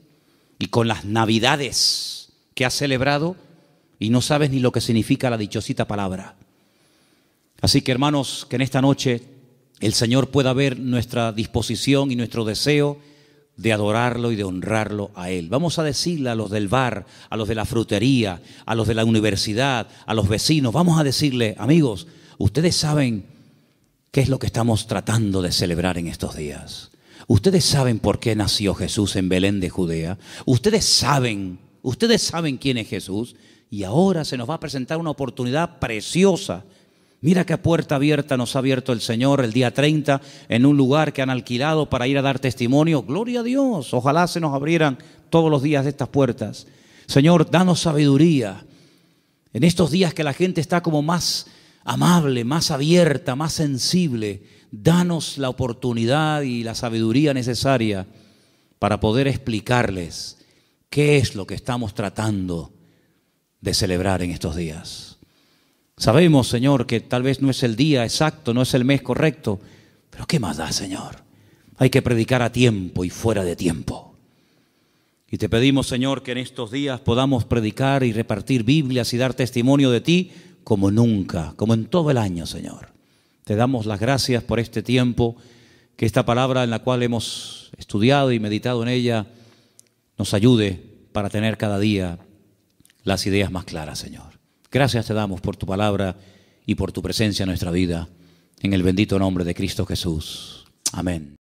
y con las Navidades que has celebrado y no sabes ni lo que significa la dichosita palabra. Así que hermanos, que en esta noche el Señor pueda ver nuestra disposición y nuestro deseo de adorarlo y de honrarlo a Él. Vamos a decirle a los del bar, a los de la frutería, a los de la universidad, a los vecinos, vamos a decirle, amigos, ustedes saben qué es lo que estamos tratando de celebrar en estos días. Ustedes saben por qué nació Jesús en Belén de Judea. Ustedes saben quién es Jesús. Y ahora se nos va a presentar una oportunidad preciosa. Mira qué puerta abierta nos ha abierto el Señor el día 30 en un lugar que han alquilado para ir a dar testimonio. Gloria a Dios. Ojalá se nos abrieran todos los días estas puertas. Señor, danos sabiduría. En estos días que la gente está como más amable, más abierta, más sensible, danos la oportunidad y la sabiduría necesaria para poder explicarles qué es lo que estamos tratando de celebrar en estos días. Sabemos, Señor, que tal vez no es el día exacto, no es el mes correcto, pero ¿qué más da, Señor? Hay que predicar a tiempo y fuera de tiempo. Y te pedimos, Señor, que en estos días podamos predicar y repartir Biblias y dar testimonio de ti como nunca, como en todo el año, Señor. Te damos las gracias por este tiempo, que esta palabra en la cual hemos estudiado y meditado en ella nos ayude para tener cada día las ideas más claras, Señor. Gracias te damos por tu palabra y por tu presencia en nuestra vida, en el bendito nombre de Cristo Jesús. Amén.